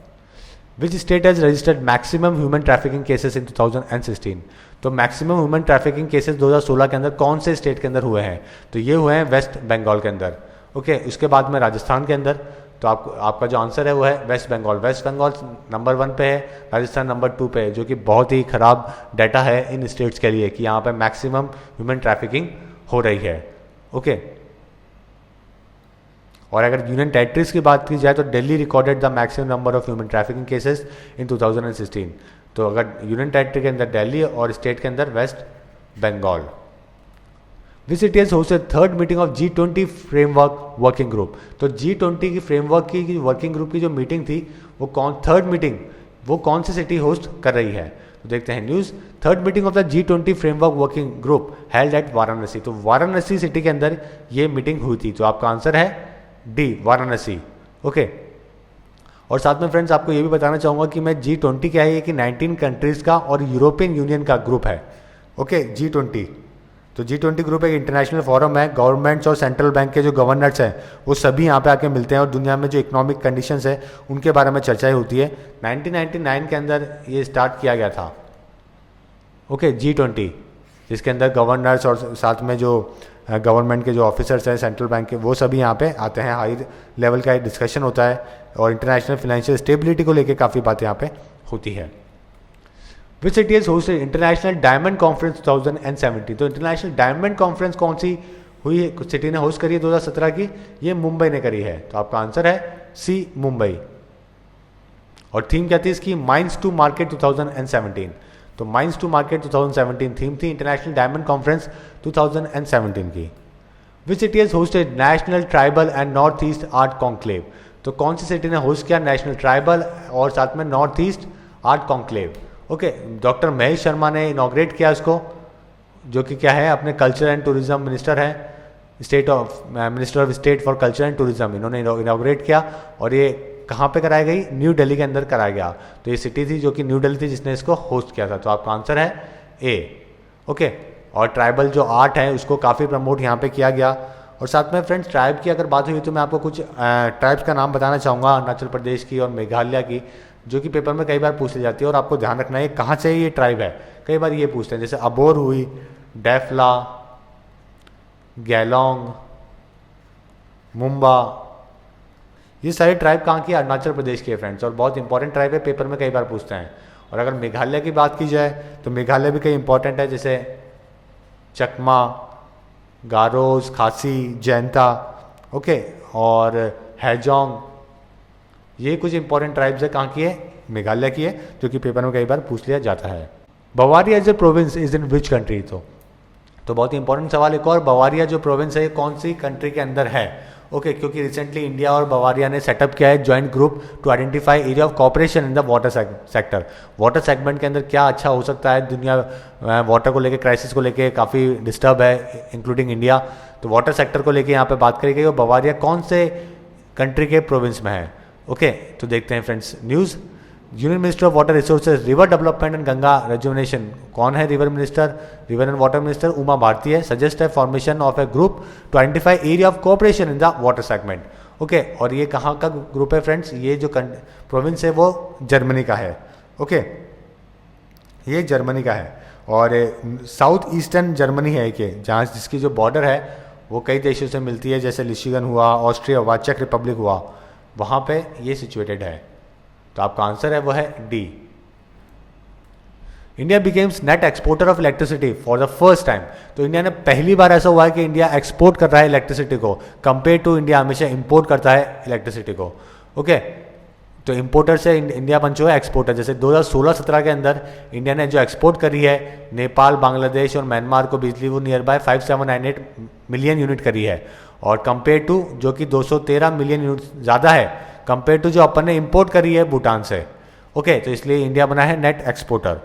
विच state has registered maximum human trafficking cases in 2016? तो मैक्सिमम ह्यूमन ट्रैफिकिंग केसेस 2016 के अंदर कौन से स्टेट के अंदर हुए हैं? तो ये हुए हैं वेस्ट बंगाल के अंदर। ओके, उसके बाद में राजस्थान के अंदर। तो आपका जो आंसर है वो है West Bengal. West Bengal number 1 पे है, राजस्थान नंबर 2 पे है, जो कि बहुत ही ख़राब डाटा है इन स्टेट्स के लिए कि यहाँ पे मैक्सिमम ह्यूमन ट्रैफिकिंग हो रही है। ओके, और अगर यूनियन टेरिटरीज की बात की जाए तो Delhi recorded the maximum number of human trafficking cases in 2016। तो अगर यूनियन टेरिटरी के अंदर दिल्ली और स्टेट के अंदर West Bengal. Which city has hosted third meeting of G20 framework working group? तो G20 की फ्रेमवर्क की वर्किंग ग्रुप की जो मीटिंग थी वो थर्ड मीटिंग वो कौन सी सिटी होस्ट कर रही है? तो देखते हैं news. Third meeting of the G20 framework working group held at Varanasi. तो वाराणसी सिटी के अंदर ये मीटिंग हुई थी। तो आपका आंसर है डी, वाराणसी। ओके, और साथ में फ्रेंड्स आपको ये भी बताना चाहूँगा कि मैं G20 क्या है, कि 19 कंट्रीज़ का और यूरोपियन यूनियन का ग्रुप है। Okay, G20। तो G20 ग्रुप एक इंटरनेशनल फोरम है, गवर्नमेंट्स और सेंट्रल बैंक के जो गवर्नर्स हैं वो सभी यहाँ पे आके मिलते हैं और दुनिया में जो इकोनॉमिक कंडीशंस है उनके बारे में चर्चाएं होती है। 1999 के अंदर ये स्टार्ट किया गया था। ओके, G20, जिसके अंदर गवर्नर्स और साथ में जो गवर्नमेंट के जो ऑफिसर्स हैं सेंट्रल बैंक के, वो सभी यहाँ पे आते हैं। हाई लेवल का डिस्कशन होता है और इंटरनेशनल फाइनेंशियल स्टेबिलिटी को लेकर काफ़ी बातें यहाँ पे होती है। Which city has hosted international Diamond Conference 2017? तो इंटरनेशनल डायमंड कॉन्फ्रेंस कौन सी हुई है, कुछ सिटी ने होस्ट करी है 2017 की? ये मुंबई ने करी है। तो आपका आंसर है सी, मुंबई। और थीम क्या थी इसकी? Mines to market 2017। तो माइंस टू मार्केट 2017 थीम थी इंटरनेशनल डायमंड कॉन्फ्रेंस 2017 की। Which city has hosted national tribal and north east art conclave? तो कौन सी सिटी ने होस्ट किया नेशनल ट्राइबल और साथ में north east art conclave? Okay, doctor Mahesh Sharma ने इनॉग्रेट किया इसको, जो कि क्या है, अपने कल्चर एंड टूरिज्म मिनिस्टर है, minister of state for culture and tourism, इन्होंने इनॉग्रेट किया। और ये कहाँ पे कराई गई? न्यू दिल्ली के अंदर कराया गया। तो ये सिटी थी जो कि न्यू दिल्ली थी जिसने इसको होस्ट किया था। तो आपका आंसर है ए। ओके, और ट्राइबल जो आर्ट है उसको काफ़ी प्रमोट यहाँ पे किया गया और साथ में फ्रेंड्स ट्राइब की अगर बात हुई तो मैं आपको कुछ ट्राइब्स का नाम बताना चाहूँगा अरुणाचल प्रदेश की और मेघालय की, जो कि पेपर में कई बार पूछ ली जाती है और आपको ध्यान रखना है कहाँ से ये ट्राइब है, कई बार ये पूछते हैं। जैसे अबोर हुई, डेफला, गैलोंग, मुंबा, ये सारी ट्राइब कहाँ की? अरुणाचल प्रदेश की है फ्रेंड्स, और बहुत इंपॉर्टेंट ट्राइब है, पेपर में कई बार पूछते हैं। और अगर मेघालय की बात की जाए तो मेघालय भी कई इंपॉर्टेंट है, जैसे चकमा, गारोज, खासी, जैंता, ओके, और हैजोंग, ये कुछ इंपॉर्टेंट ट्राइब्स है, कहाँ की है? मेघालय की है, जो कि पेपर में कई बार पूछ लिया जाता है। Bavaria as a province is in which country? तो बहुत ही इंपॉर्टेंट सवाल एक और, बवारिया जो प्रोविंस है ये कौन सी कंट्री के अंदर है? ओके, क्योंकि रिसेंटली इंडिया और बवारिया ने सेटअप किया है joint group to identify area of cooperation in the water sector. Water segment के अंदर क्या अच्छा हो सकता है? दुनिया वाटर को लेके, क्राइसिस को लेके काफ़ी डिस्टर्ब है, इंक्लूडिंग इंडिया। तो वाटर सेक्टर को लेके यहाँ पे बात करी गई और बवारिया कौन से कंट्री के प्रोविंस में है? ओके, तो देखते हैं friends news. Union minister of water resources, river development and Ganga rejuvenation, कौन है river minister? River and water minister Uma Bharati है। सजेस्ट है formation of a group to identify area of cooperation in the water segment. Okay, और ये कहाँ का group है friends? ये जो प्रोविंस है वो जर्मनी का है। ओके, ये जर्मनी का है और साउथ ईस्टर्न जर्मनी है कि जहाँ जिसकी जो बॉर्डर है वो कई देशों से मिलती है, जैसे लिशिगन हुआ, ऑस्ट्रिया हुआ, चेक रिपब्लिक हुआ, वहाँ पे ये सिचुएटेड है। तो आपका आंसर है वो है D. India becomes net exporter of electricity for the first time. तो इंडिया ने पहली बार ऐसा हुआ है कि इंडिया एक्सपोर्ट कर रहा है इलेक्ट्रिसिटी को, कंपेयर टू इंडिया हमेशा इंपोर्ट करता है इलेक्ट्रिसिटी को। ओके, तो इंपोर्टर से इंडिया बन चुका है एक्सपोर्टर। जैसे 2016-17 के अंदर इंडिया ने जो एक्सपोर्ट करी है नेपाल, बांग्लादेश और म्यांमार को बिजली, वो नियर बाय 5798 मिलियन यूनिट करी है, और कंपेयर टू जो कि 213 मिलियन यूनिट ज़्यादा है कंपेयर टू जो अपन ने इंपोर्ट करी है भूटान से। ओके, तो इसलिए इंडिया बना है net exporter.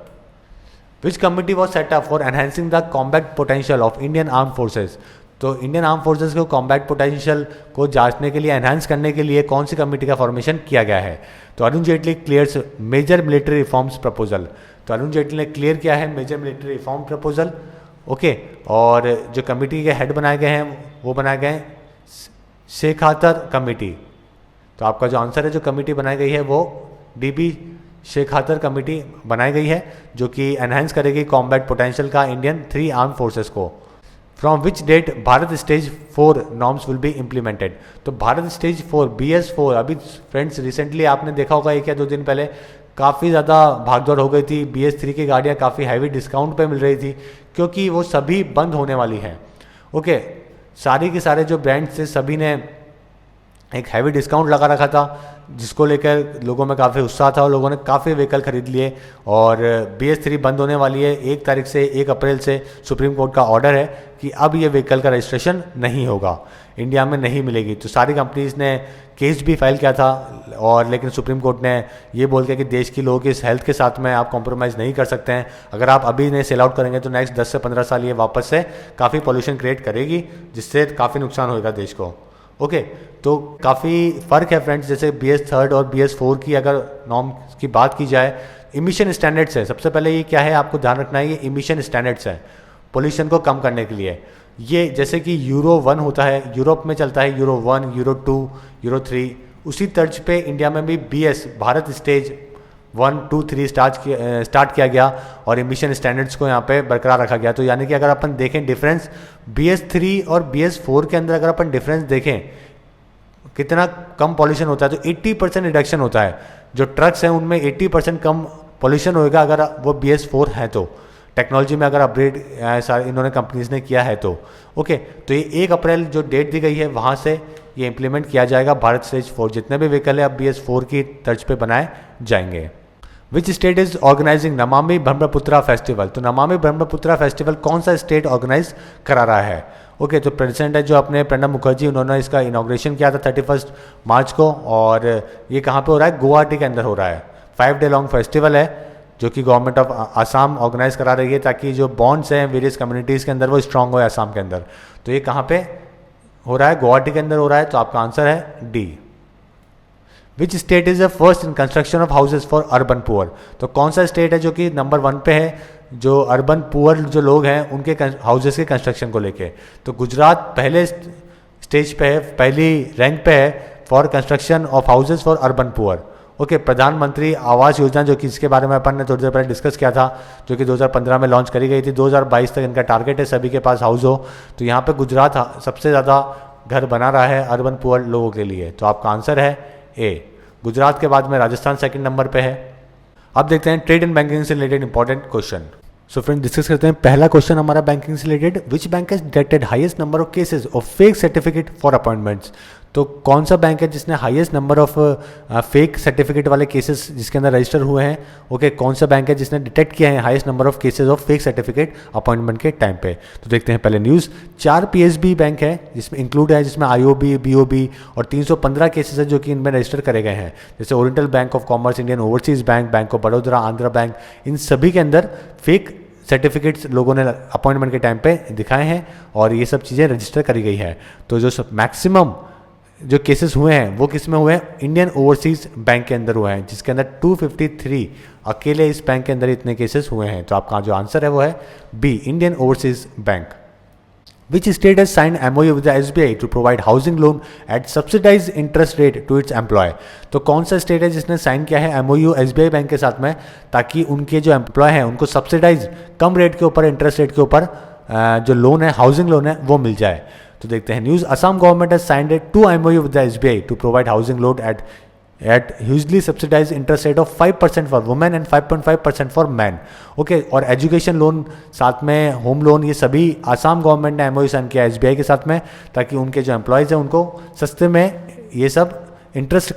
Which committee was setup for enhancing the combat potential of Indian arm forces? तो इंडियन आर्म फोर्सेज को कॉम्बैट पोटेंशियल को जांचने के लिए, एनहांस करने के लिए कौन सी कमेटी का फॉर्मेशन किया गया है? तो Arun Jaitley clears major military reforms proposal. तो अरुण जेटली ने क्लियर किया है major military reform proposal. Okay, और जो कमेटी के हेड बनाए गए हैं वो बनाए गए हैं शेखातर कमेटी। तो आपका जो आंसर है, जो कमेटी बनाई गई है वो डीबी शेखातर कमेटी बनाई गई है, जो कि एनहांस करेगी कॉम्बैट पोटेंशियल का इंडियन 3 आर्म फोर्सेस को। From which date Bharat stage 4 norms will be implemented? तो भारत स्टेज 4 BS4 अभी फ्रेंड्स रिसेंटली आपने देखा होगा 1 या 2 दिन पहले काफ़ी ज़्यादा भागदौड़ हो गई थी। BS3 की गाड़ियाँ काफ़ी हैवी डिस्काउंट पे मिल रही थी, क्योंकि वो सभी बंद होने वाली हैं। ओके, सारी के सारे जो ब्रांड्स थे सभी ने एक हैवी डिस्काउंट लगा रखा था, जिसको लेकर लोगों में काफ़ी उत्साह था और लोगों ने काफ़ी व्हीकल खरीद लिए। और BS3 बंद होने वाली है 1 तारीख से, 1 अप्रैल से सुप्रीम कोर्ट का ऑर्डर है कि अब ये व्हीकल का रजिस्ट्रेशन नहीं होगा, इंडिया में नहीं मिलेगी। तो सारी कंपनीज ने केस भी फाइल किया था, और लेकिन सुप्रीम कोर्ट ने ये बोल दिया कि देश की लोगों की हेल्थ के साथ में आप कॉम्प्रोमाइज़ नहीं कर सकते हैं। अगर आप अभी नहीं सेल आउट करेंगे तो नेक्स्ट 10 से 15 साल ये वापस से काफ़ी पॉल्यूशन क्रिएट करेगी, जिससे काफ़ी नुकसान होगा देश को। ओके, तो काफ़ी फ़र्क है फ्रेंड्स। जैसे BS3 और BS4 की अगर नॉर्म की बात की जाए, इमिशन स्टैंडर्ड्स है। सबसे पहले ये क्या है, आपको ध्यान रखना है, ये इमिशन स्टैंडर्ड्स है पोल्यूशन को कम करने के लिए। ये जैसे कि यूरो 1 होता है, यूरोप में चलता है यूरो 1, यूरो 2, यूरो 3, उसी तर्ज पे इंडिया में भी BS भारत स्टेज 1, 2, 3 स्टार्ट किया गया और इमिशन स्टैंडर्ड्स को यहाँ पे बरकरार रखा गया। तो यानी कि अगर अपन देखें डिफरेंस BS3 और BS4 के अंदर, अगर अपन डिफरेंस देखें कितना कम पॉल्यूशन होता है, तो 80% रिडक्शन होता है। जो ट्रक्स हैं उनमें 80% कम पॉल्यूशन होएगा अगर वो BS4 है। तो टेक्नोलॉजी में अगर अपग्रेड इन्होंने कंपनीज ने किया है तो ओके, तो ये 1 अप्रैल जो डेट दी गई है वहाँ से ये इम्प्लीमेंट किया जाएगा। भारत स्टेज 4 जितने भी व्हीकल है अब BS4 की तर्ज पे बनाए जाएंगे। Which state is organising Namami Brahmaputra festival? तो नमामि ब्रह्मपुत्रा फेस्टिवल कौन सा स्टेट ऑर्गेनाइज करा रहा है? ओके, तो प्रेसिडेंट है जो अपने प्रणब मुखर्जी, उन्होंने इसका इनॉग्रेशन किया था 31 मार्च को, और ये कहाँ पे हो रहा है? गुवाहाटी के अंदर हो रहा है। 5 डे लॉन्ग फेस्टिवल है जो कि गवर्नमेंट ऑफ आसाम ऑर्गेनाइज करा रही है, ताकि जो बॉन्ड्स हैं वेरियस कम्युनिटीज़ के अंदर वो स्ट्रांग हो आसाम के अंदर। तो ये कहाँ पे हो रहा है? गुवाहाटी के अंदर हो रहा है। तो आपका आंसर है D. Which state is the first in construction of houses for urban poor? तो कौन सा स्टेट है जो कि नंबर 1 पे है जो अर्बन पुअर जो लोग हैं उनके हाउसेज के कंस्ट्रक्शन को लेके? तो गुजरात पहले स्टेज पे है, पहली रैंक पे है for construction of houses for urban poor. Okay, प्रधानमंत्री आवास योजना, जो कि इसके बारे में अपन ने थोड़ी देर पहले डिस्कस किया था, जो कि 2015 में लॉन्च करी गई थी। 2022 तक इनका टारगेट है सभी के पास हाउस हो। तो यहाँ पे गुजरात सबसे ज़्यादा घर बना रहा है अर्बन पुअर लोगों के लिए। तो आपका आंसर है ए। गुजरात के बाद में राजस्थान सेकंड नंबर पे है। अब देखते हैं ट्रेड एंड बैंकिंग से related important question. So friend, discuss करते हैं। पहला क्वेश्चन हमारा बैंकिंग से related, which bank has detected highest number of cases of fake certificate for appointments. तो कौन सा बैंक है जिसने highest number of fake certificate वाले केसेस जिसके अंदर रजिस्टर हुए हैं। ओके, कौन सा बैंक है जिसने डिटेक्ट किया है highest number of cases of fake certificate appointment के टाइम पे। तो देखते हैं पहले न्यूज़। 4 पीएसबी बैंक है जिसमें इंक्लूड है, जिसमें आईओबी, बीओबी और 315 केसेस है जो कि इनमें रजिस्टर करे गए हैं। जैसे oriental bank of commerce, Indian overseas bank, bank of Baroda, Andhra bank, इन सभी के अंदर फेक सर्टिफिकेट्स लोगों ने अपॉइंटमेंट के टाइम पे दिखाए हैं और ये सब चीज़ें रजिस्टर करी गई है। तो जो मैक्सिमम जो केसेस हुए हैं वो किस में हुए हैं, इंडियन ओवरसीज बैंक के अंदर हुए हैं, जिसके अंदर 253 अकेले इस बैंक के अंदर इतने केसेस हुए हैं। तो आपका जो आंसर है वो है B, Indian overseas Bank. Which state has signed MOU with the SBI to provide housing loan at subsidized interest rate to its employee? तो कौन सा स्टेट है जिसने साइन किया है MOU SBI बैंक के साथ में, ताकि उनके जो एम्प्लॉय हैं उनको सब्सिडाइज कम रेट के ऊपर, इंटरेस्ट रेट के ऊपर जो लोन है, हाउसिंग लोन है, वो मिल जाए। तो देखते हैं news. Assam government has signed 2 MOU with the SBI to provide housing loan at hugely subsidized interest rate of 5% for women and 5.5% for men। Okay, और एजुकेशन लोन साथ में, होम लोन, ये सभी आसाम गवर्नमेंट ने एमओयू साइन किया SBI के साथ में, ताकि उनके जो एम्प्लॉयज़ हैं उनको सस्ते में ये सब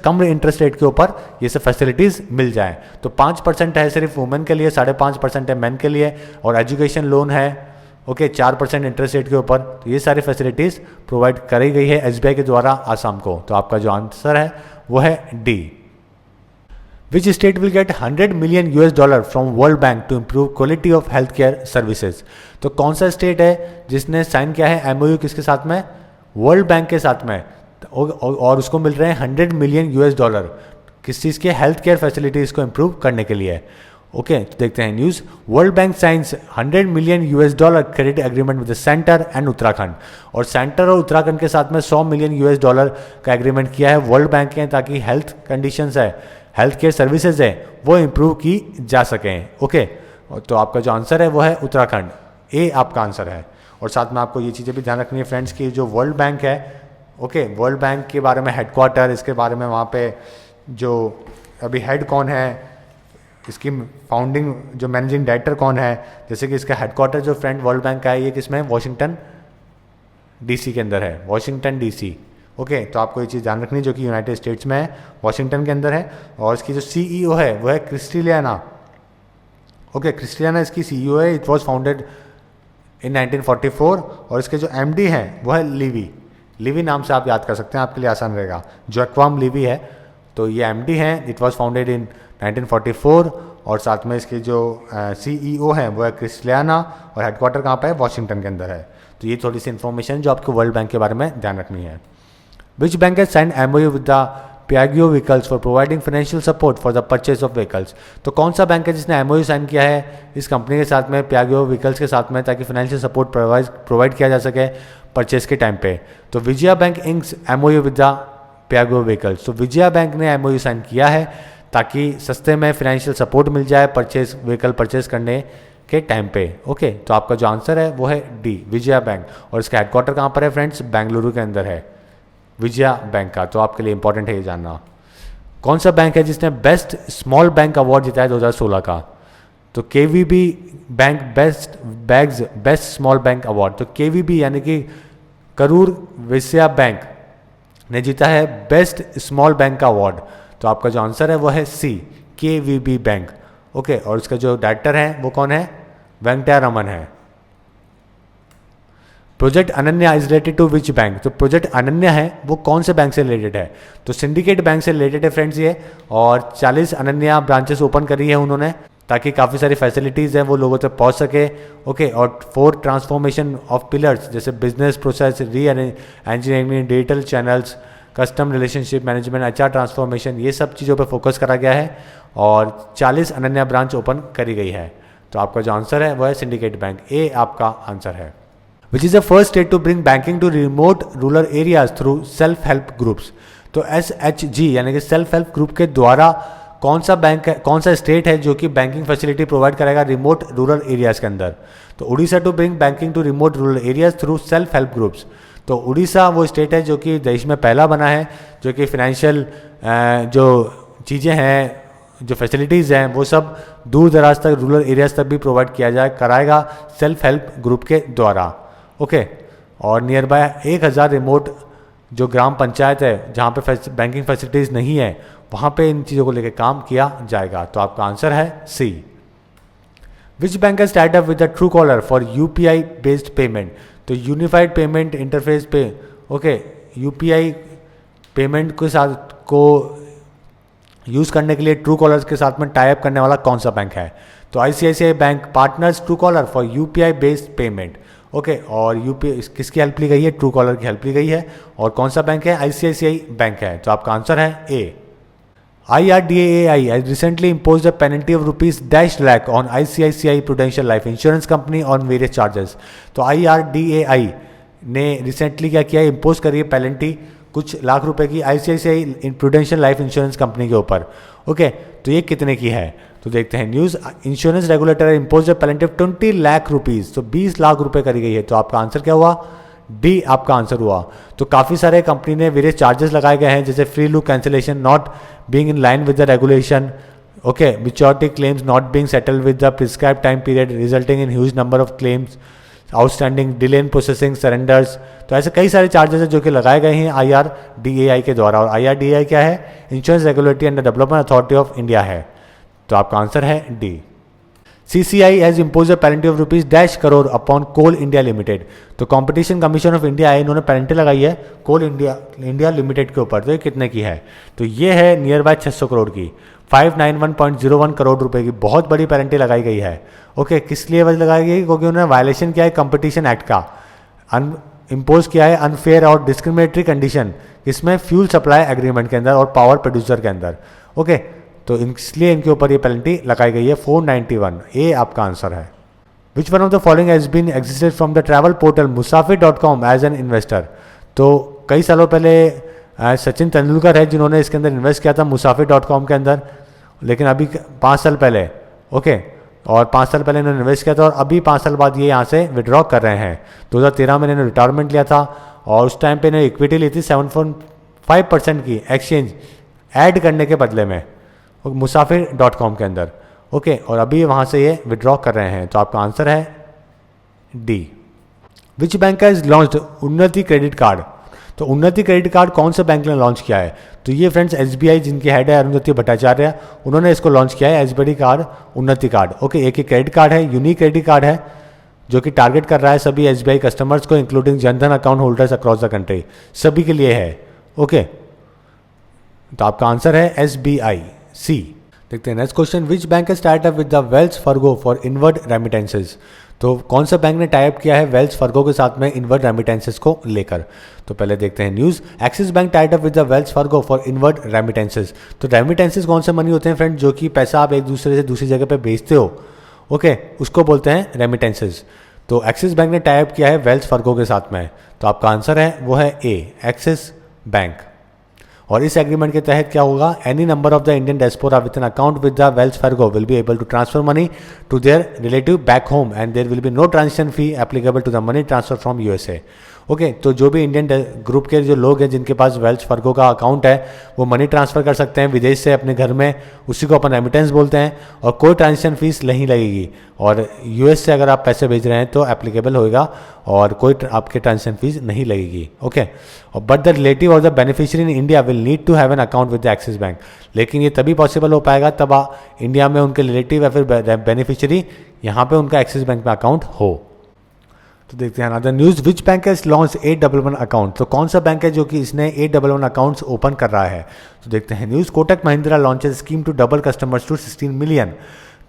कम इंटरेस्ट रेट के ऊपर ये सब फैसिलिटीज़ मिल जाएँ। तो 5% है सिर्फ वुमेन के लिए, 5.5% है मैन के लिए, और एजुकेशन लोन है 4% इंटरेस्ट रेट के ऊपर। तो ये सारी फैसिलिटीज़ प्रोवाइड करी गई है एसबीआई के द्वारा आसाम को। तो आपका जो आंसर है वो है D. Which state will get $100 million from World Bank to improve quality of health care services. तो कौन सा स्टेट है जिसने साइन किया है एमओयू किसके साथ में, वर्ल्ड बैंक के साथ में, और उसको मिल रहे हैं $100 million किस चीज़ के, हेल्थ केयर फैसिलिटीज़ को इम्प्रूव करने के लिए। ओके, तो देखते हैं news. World bank science $100 million credit agreement with centre and Uttarakhand. और सेंटर और उत्तराखंड के साथ में $100 million का एग्रीमेंट किया है वर्ल्ड बैंक ने, ताकि हेल्थ कंडीशंस है, हेल्थ केयर सर्विसेज है, वो इम्प्रूव की जा सकें। ओके, तो आपका जो आंसर है वो है उत्तराखंड, ए आपका आंसर है। और साथ में आपको ये चीज़ें भी ध्यान रखनी है फ्रेंड्स की जो वर्ल्ड बैंक है, वर्ल्ड बैंक के बारे में हेडक्वार्टर, इसके बारे में वहाँ पे जो अभी हेड कौन है, इसकी फाउंडिंग जो मैनेजिंग डायरेक्टर कौन है, जैसे कि इसका हेडक्वार्टर जो फ्रेंड वर्ल्ड बैंक का है ये किसमें है, वाशिंगटन डीसी के अंदर है, वाशिंगटन डीसी। ओके, तो आपको ये चीज़ ध्यान रखनी जो कि यूनाइटेड स्टेट्स में है, वाशिंगटन के अंदर है। और इसकी जो सीईओ है वो है क्रिस्टिलियाना। क्रिस्टिलियाना इसकी सीईओ है। It was founded in 1944। और इसके जो एमडी हैं वो है लीवी नाम से आप याद कर सकते हैं, आपके लिए आसान रहेगा। जोक्वाम लीवी है, तो ये एमडी हैं। It was founded in 1944। और साथ में इसके जो सीईओ हैं वो है क्रिस्टिलियाना, और हेडक्वार्टर कहाँ पे है, वाशिंगटन के अंदर है। तो ये थोड़ी सी इन्फॉर्मेशन जो आपको वर्ल्ड बैंक के बारे में ध्यान रखनी है। Which bank has signed MOU with the Piaggio vehicles for providing financial support for the purchase of vehicles. तो कौन सा बैंक है जिसने एमओयू साइन किया है इस कंपनी के साथ में, पियागियो व्हीकल्स के साथ में, ताकि फाइनेंशियल सपोर्ट प्रोवाइड किया जा सके परचेज के टाइम पे। तो Vijaya bank inks MOU with the Piaggio vehicles. तो विजया बैंक ने एमओयू साइन किया है ताकि सस्ते में फाइनेंशियल सपोर्ट मिल जाए व्हीकल परचेज करने के टाइम पे। ओके, तो आपका जो आंसर है वो है डी, विजया बैंक। और इसका हेडक्वार्टर कहाँ पर है फ्रेंड्स, बेंगलुरु के अंदर है विजया बैंक का। तो आपके लिए इंपॉर्टेंट है ये जानना। कौन सा बैंक है जिसने बेस्ट स्मॉल बैंक अवार्ड जीता है 2016 का। तो KVB bank best small bank award. तो केवीबी यानी कि करूर वैश्य बैंक ने जीता है बेस्ट स्मॉल बैंक का अवार्ड। तो आपका जो आंसर है वो है सी, केवीबी बैंक। ओके, और इसका जो डायरेक्टर है वो कौन है, वेंकटया रमन है। Project Ananya is related to which bank. तो प्रोजेक्ट अनन्या है वो कौन से बैंक से रिलेटेड है, तो सिंडिकेट बैंक से रिलेटेड है फ्रेंड्स ये। और 40 अनन्या ब्रांचेस ओपन करी है उन्होंने, ताकि काफ़ी सारी फैसिलिटीज़ हैं वो लोगों तक पहुंच सके। ओके, और 4 ट्रांसफॉर्मेशन ऑफ पिलर्स जैसे बिजनेस प्रोसेस, री engineering, digital channels, custom relationship management, HR transformation, ये सब चीज़ों पर फोकस करा गया है। और 40 अनन्या ब्रांच ओपन करी गई है। तो आपका जो आंसर है वो है सिंडिकेट बैंक, ए आपका आंसर है। Which is the first state to bring banking to remote rural areas through self help groups. तो SHG यानी कि सेल्फ हेल्प ग्रुप के द्वारा कौन सा बैंक है, कौन सा स्टेट है जो कि बैंकिंग फैसिलिटी प्रोवाइड करेगा रिमोट रूरल एरियाज के अंदर? तो Orissa to bring banking to remote rural areas through self help groups. तो उड़ीसा वो स्टेट है जो कि देश में पहला बना है जो कि फिनेंशियल जो चीज़ें हैं, जो फैसिलिटीज़ हैं, वो सब दूर दराज तक रूरल एरियाज तक भी प्रोवाइड किया कराएगा सेल्फ हेल्प ग्रुप के द्वारा। ओके, और नियर बाय 1000 रिमोट जो ग्राम पंचायत है जहाँ पे बैंकिंग फैसिलिटीज़ नहीं है, वहाँ पे इन चीज़ों को लेकर काम किया जाएगा। तो आपका आंसर है सी। विच bank has start up with the true collar for UPI based payment? तो यूनिफाइड पेमेंट इंटरफेस पे ओके UPI पेमेंट के साथ को यूज़ करने के लिए ट्रू कॉलर के साथ में टाई अप करने वाला कौन सा बैंक है? तो ICICI bank partners true collar for UPI based payment. Okay, और UPI किसकी हेल्प ली गई है? ट्रू कॉलर की हेल्प ली गई है। और कौन सा बैंक है? ICICI बैंक है। तो आपका आंसर है ए। IRDAI has recently imposed a penalty of ₹dash lakh on ICICI Prudential Life Insurance Company on various charges। तो IRDAI ने रिसेंटली क्या किया? इम्पोज करी है पेनल्टी कुछ लाख रुपए की ICICI prudential life insurance company के ऊपर। ओके, तो ये कितने की है? तो देखते हैं news. Insurance regulator impose a penalty of 20 lakh rupees. तो 20 लाख रुपए करी गई है। तो आपका आंसर क्या हुआ? डी आपका आंसर हुआ। तो काफ़ी सारे कंपनी ने वेरियस चार्जेस लगाए गए हैं, जैसे free look cancellation, not being in line with the regulation, okay, maturity claims not being settled with the prescribe time period resulting in huge number of claims, outstanding, delay in processing, surrenders. तो ऐसे कई सारे charges हैं जो कि लगाए गए हैं IRDAI के द्वारा। और IRDAI क्या है? Insurance Regulatory and Development Authority of India है। तो आपका आंसर है D. CCI has impose a penalty of ₹dash crore upon Coal India Limited. तो कंपटीशन कमीशन ऑफ इंडिया है, इन्होंने पेनल्टी लगाई है कोल इंडिया लिमिटेड के ऊपर। तो ये कितने की है? तो ये है नियर बाय 600 करोड़ की, 591.01 करोड़ रुपए की बहुत बड़ी पेनल्टी लगाई गई है। ओके, किस लिए वजह लगाई गई? क्योंकि उन्होंने वायलेशन किया है कंपटीशन एक्ट का, इम्पोज किया है अनफेयर और डिस्क्रिमिनेटरी कंडीशन, इसमें फ्यूल सप्लाई एग्रीमेंट के अंदर और पावर प्रोड्यूसर के अंदर। ओके, तो इसलिए इनके ऊपर ये पेनल्टी लगाई गई है 491। ए आपका आंसर है। Which one of the following has been existed from the travel portal musafir.com as an investor? तो कई सालों पहले सचिन तेंदुलकर है जिन्होंने इसके अंदर इन्वेस्ट किया था musafir.com के अंदर, लेकिन अभी 5 साल पहले, ओके, और 5 साल पहले इन्होंने इन्वेस्ट किया था और अभी 5 साल बाद ये यहाँ से विड्रॉ कर रहे हैं। 2013 में इन्होंने रिटायरमेंट लिया था और उस टाइम पे इन्होंने इक्विटी ली थी 7.5% की एक्सचेंज ऐड करने के बदले में musafir.com के अंदर। ओके, और अभी वहाँ से ये विड्रॉ कर रहे हैं। तो आपका आंसर है D. Which bank has launched उन्नति क्रेडिट कार्ड? तो उन्नति क्रेडिट कार्ड कौन से बैंक ने लॉन्च किया है? तो ये फ्रेंड्स SBI जिनके हेड है अरुंधति भट्टाचार्य, उन्होंने इसको लॉन्च किया है, SBI कार्ड, उन्नति कार्ड। ओके, एक ही क्रेडिट कार्ड है, यूनिक क्रेडिट कार्ड है जो कि टारगेट कर रहा है सभी SBI कस्टमर्स को, including Jan Dhan account holders across the country, सभी के लिए है। ओके, तो आपका आंसर है SBI सी। देखते हैं next question. Which bank has start up with the Wells Fargo for inward remittances? तो कौन सा बैंक ने टाई अप किया है वेल्स फर्गो के साथ में इनवर्ड रेमिटेंसेज को लेकर? तो पहले देखते हैं news. Axis bank tied up with the Wells Fargo for inward remittances. तो रेमिटेंसेज कौन से मनी होते हैं फ्रेंड? जो कि पैसा आप एक दूसरे से दूसरी जगह पे भेजते हो, ओके, उसको बोलते हैं रेमिटेंसेज। तो एक्सिस बैंक ने टाई अप किया है वेल्स फर्गो के साथ में। तो आपका आंसर है वो है ए, एक्सिस बैंक। और इस एग्रीमेंट के तहत क्या होगा? Any number of the Indian diaspora with an account with the Wells Fargo will be able to transfer money to their relative back home and there will be no transaction fee applicable to the money transfer from USA। Okay, तो जो भी Indian group के जो लोग हैं जिनके पास Wales फर्गो का account है, वो मनी ट्रांसफ़र कर सकते हैं विदेश से अपने घर में, उसी को अपन रेमिटेंस बोलते हैं, और कोई ट्रांजेक्शन फीस नहीं लगेगी। और US से अगर आप पैसे भेज रहे हैं तो एप्लीकेबल होएगा और कोई आपके ट्रांजेक्शन फीस नहीं लगेगी। ओके, और बट द रिलेटिव और the beneficiary in India will need to have an account with the Axis Bank. लेकिन ये तभी पॉसिबल हो पाएगा तब इंडिया में उनके रिलेटिव या फिर बेनिफिशियरी यहाँ पे उनका एक्सिस बैंक में अकाउंट हो। तो देखते हैं another news. Which bank has launch 811 account? तो कौन सा बैंक है जो कि इसने 811 अकाउंट्स ओपन कर रहा है? तो देखते हैं news. Kotak Mahindra launches scheme to double customers to 16 million.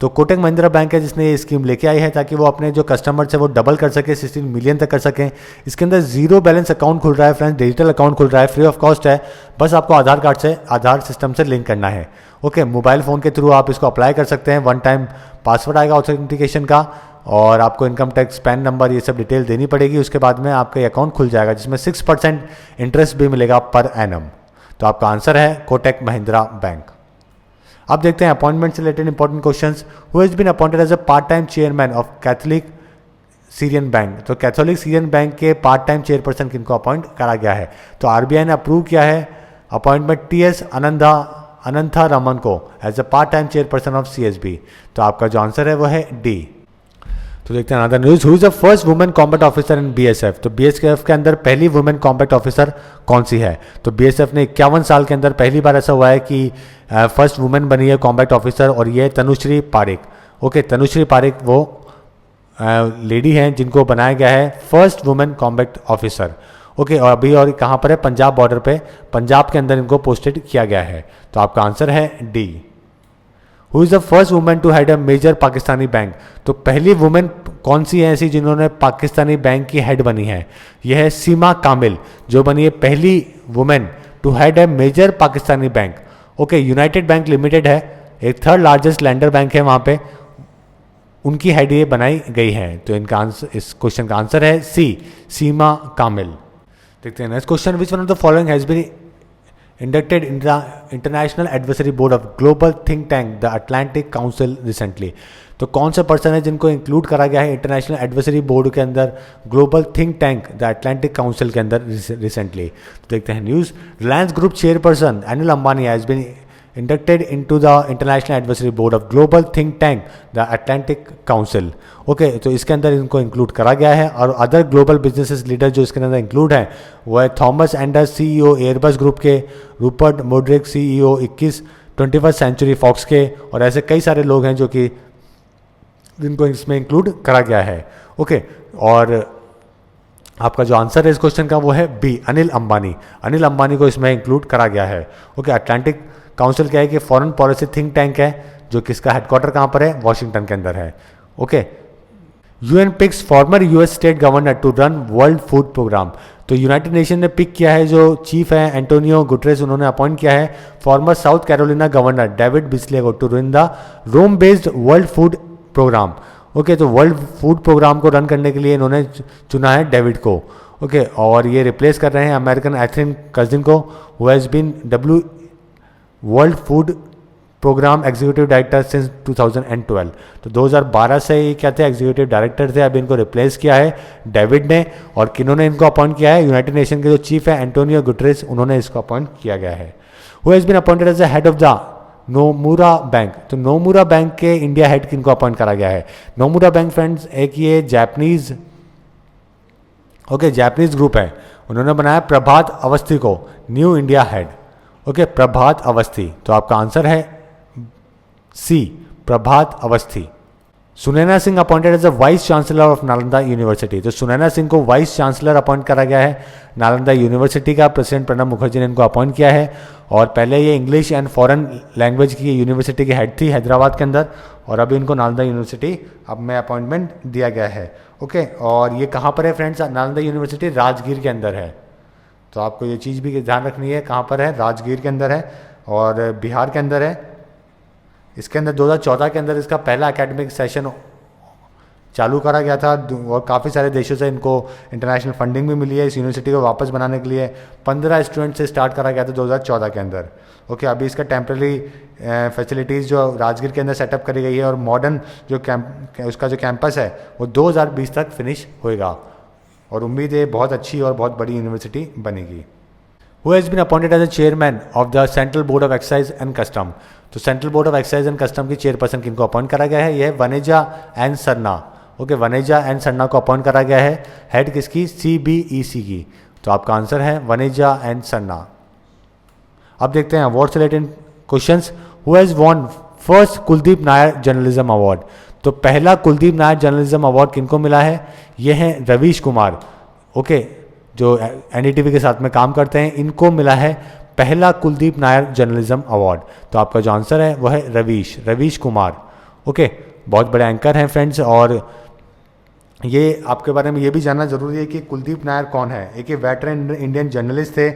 तो कोटक महिंद्रा बैंक है जिसने ये स्कीम लेके आई है ताकि वो अपने जो कस्टमर्स है वो डबल कर सके, 16 मिलियन तक कर सकें। इसके अंदर जीरो बैलेंस अकाउंट खुल रहा है फ्रेंड्स, डिजिटल अकाउंट खुल रहा है, फ्री ऑफ कॉस्ट है, बस आपको आधार कार्ड से, आधार सिस्टम से लिंक करना है। ओके, मोबाइल फ़ोन के थ्रू आप इसको अप्लाई कर सकते हैं, वन टाइम पासवर्ड आएगा ऑथेंटिकेशन का, और आपको इनकम टैक्स पैन नंबर ये सब डिटेल देनी पड़ेगी। उसके बाद में आपका अकाउंट खुल जाएगा जिसमें 6% इंटरेस्ट भी मिलेगा पर एनम। तो आपका आंसर है कोटक महिंद्रा बैंक। अब देखते हैं अपॉइंटमेंट से related important questions. Who has been appointed as a part time chairman of Catholic Syrian Bank. तो कैथोलिक सीरियन बैंक के पार्ट टाइम चेयरपर्सन किनको अपॉइंट करा गया है? तो आरबीआई ने अप्रूव किया है अपॉइंटमेंट टीएस अनंथा रमन को as a part time chairperson of CSB. तो आपका जो आंसर है वो है डी। तो देखते हैं another news. Who is the first women combat officer in BSF. तो बीएसएफ के अंदर पहली वुमेन कॉम्बैट ऑफिसर कौन सी है? तो बीएसएफ ने 51 साल के अंदर पहली बार ऐसा हुआ है कि फर्स्ट वुमेन बनी है कॉम्बैट ऑफिसर, और ये तनुश्री पारिक। ओके, तनुश्री पारिक वो लेडी हैं जिनको बनाया गया है first women combat officer. Okay, और अभी और कहाँ पर है? पंजाब बॉर्डर पे, पंजाब के अंदर इनको पोस्टेड किया गया है। तो आपका आंसर है D. Who is the first women to head a major Pakistani bank. तो पहली वुमेन कौन सी है ऐसी जिन्होंने पाकिस्तानी बैंक की हेड बनी है? यह है सीमा कामिल, जो बनी है पहली women to head a major Pakistani bank. Okay, United Bank Limited है, एक थर्ड लार्जेस्ट लैंडर बैंक है वहाँ पे, उनकी हेड ये बनाई गई है। तो इनका आंसर, इस क्वेश्चन का आंसर है सी, सीमा कामिल। देखते हैं next question. Which one of the following has been inducted in the International Advisory Board of Global Think Tank the Atlantic Council recently। तो कौन से पर्सन है जिनको इंक्लूड करा गया है इंटरनेशनल एडवाइजरी बोर्ड के अंदर, global think tank the Atlantic Council के अंदर रिसेंटली? तो देखते हैं news. Reliance group chairperson Anil Ambani has been inducted into the International Advisory Board of Global Think Tank the Atlantic Council। Okay, तो इसके अंदर इनको इंक्लूड करा गया है। और अदर ग्लोबल बिजनेसेस लीडर जो इसके अंदर इंक्लूड हैं वो है Thomas Enders CEO Airbus group के, रूपर्ट मोड्रिक सीईओ 21st सेंचुरी फॉक्स के, और ऐसे कई सारे लोग हैं जो कि जिनको इसमें इंक्लूड करा गया है। ओके, और आपका जो आंसर है इस क्वेश्चन का वो है बी, अनिल अंबानी। अनिल अंबानी को इसमें इंक्लूड करा गया है। ओके, अटलांटिक काउंसिल क्या है कि फॉरेन पॉलिसी थिंक टैंक है, जो किसका हेडक्वार्टर कहाँ पर है? वॉशिंगटन के अंदर है। Okay, UN picks former US state governor to run World food Programme. तो यूनाइटेड नेशन ने पिक किया है, जो चीफ है एंटोनियो गुटरेस, उन्होंने अपॉइंट किया है former South Carolina governor David Beasley को to run the Rome based world food programme. Okay, तो वर्ल्ड फूड प्रोग्राम को रन करने के लिए इन्होंने चुना है डेविड को। ओके, और ये रिप्लेस कर रहे हैं अमेरिकन एथलीन कजिन को, who has been World food Programme executive director since 2012। तो 2012 से ये क्या थे? एग्जीक्यूटिव डायरेक्टर थे। अभी इनको रिप्लेस किया है डेविड ने, और किन्होंने इनको अपॉइंट किया है? यूनाइटेड नेशन के जो चीफ है एंटोनियो गुटरेस, उन्होंने इसको अपॉइंट किया गया है। Who has been appointed as the head of the Nomura Bank. तो नोमुरा बैंक के इंडिया हेड किनको अपॉइंट करा गया है? नोमुरा बैंक फ्रेंड्स एक ये जापानीज जापानीज ग्रुप है, उन्होंने बनाया प्रभात अवस्थी को New India head. Okay, Prabhat Awasthi. तो आपका आंसर है C, Prabhat Awasthi. Sunaina Singh appointed as a vice chancellor of Nalanda university. तो सुनैना सिंह को वाइस चांसलर अपॉइंट करा गया है नालंदा यूनिवर्सिटी का। प्रेसिडेंट प्रणब मुखर्जी ने इनको अपॉइंट किया है, और पहले ये इंग्लिश एंड फॉरेन लैंग्वेज की यूनिवर्सिटी की हेड थी हैदराबाद के अंदर, और अभी इनको नालंदा यूनिवर्सिटी अब में अपॉइंटमेंट दिया गया है। ओके, और ये कहाँ पर है फ्रेंड्स? नालंदा यूनिवर्सिटी राजगीर के अंदर है। तो आपको ये चीज़ भी ध्यान रखनी है, कहाँ पर है? राजगीर के अंदर है, और बिहार के अंदर है। इसके अंदर 2014 के अंदर इसका पहला एकेडमिक सेशन चालू करा गया था, और काफ़ी सारे देशों से इनको इंटरनेशनल फंडिंग भी मिली है इस यूनिवर्सिटी को वापस बनाने के लिए। 15 स्टूडेंट से स्टार्ट करा गया था 2014 के अंदर। ओके, अभी इसका टेम्प्रेरी फैसिलिटीज़ जो राजगीर के अंदर सेटअप करी गई है, और मॉडर्न जो उसका जो कैंपस है वो 2020 तक फिनिश होएगा, और उम्मीद है बहुत अच्छी और बहुत बड़ी यूनिवर्सिटी बनेगी। Who has been appointed as a chairman of the central board of excise and custom. तो central board of excise and custom की चेयरपर्सन किनको अपॉइंट करा गया है? यह है Vanaja N Sarna. Okay, Vanaja N Sarna को अपॉइंट करा गया है, हेड किसकी? CBEC की। तो आपका आंसर है वनेजा एन सरना। अब देखते हैं अवार्ड से related questions. Who has won first Kuldeep Nair journalism award. तो पहला कुलदीप नायर जर्नलिज्म अवार्ड किनको मिला है? ये हैं रवीश कुमार। ओके, जो NDTV के साथ में काम करते हैं, इनको मिला है पहला कुलदीप नायर जर्नलिज्म अवार्ड। तो आपका जो आंसर है वो है रवीश कुमार। ओके, बहुत बड़े एंकर हैं फ्रेंड्स, और ये आपके बारे में ये भी जानना जरूरी है कि कुलदीप नायर कौन है। एक ये वेटरन इंडियन जर्नलिस्ट थे,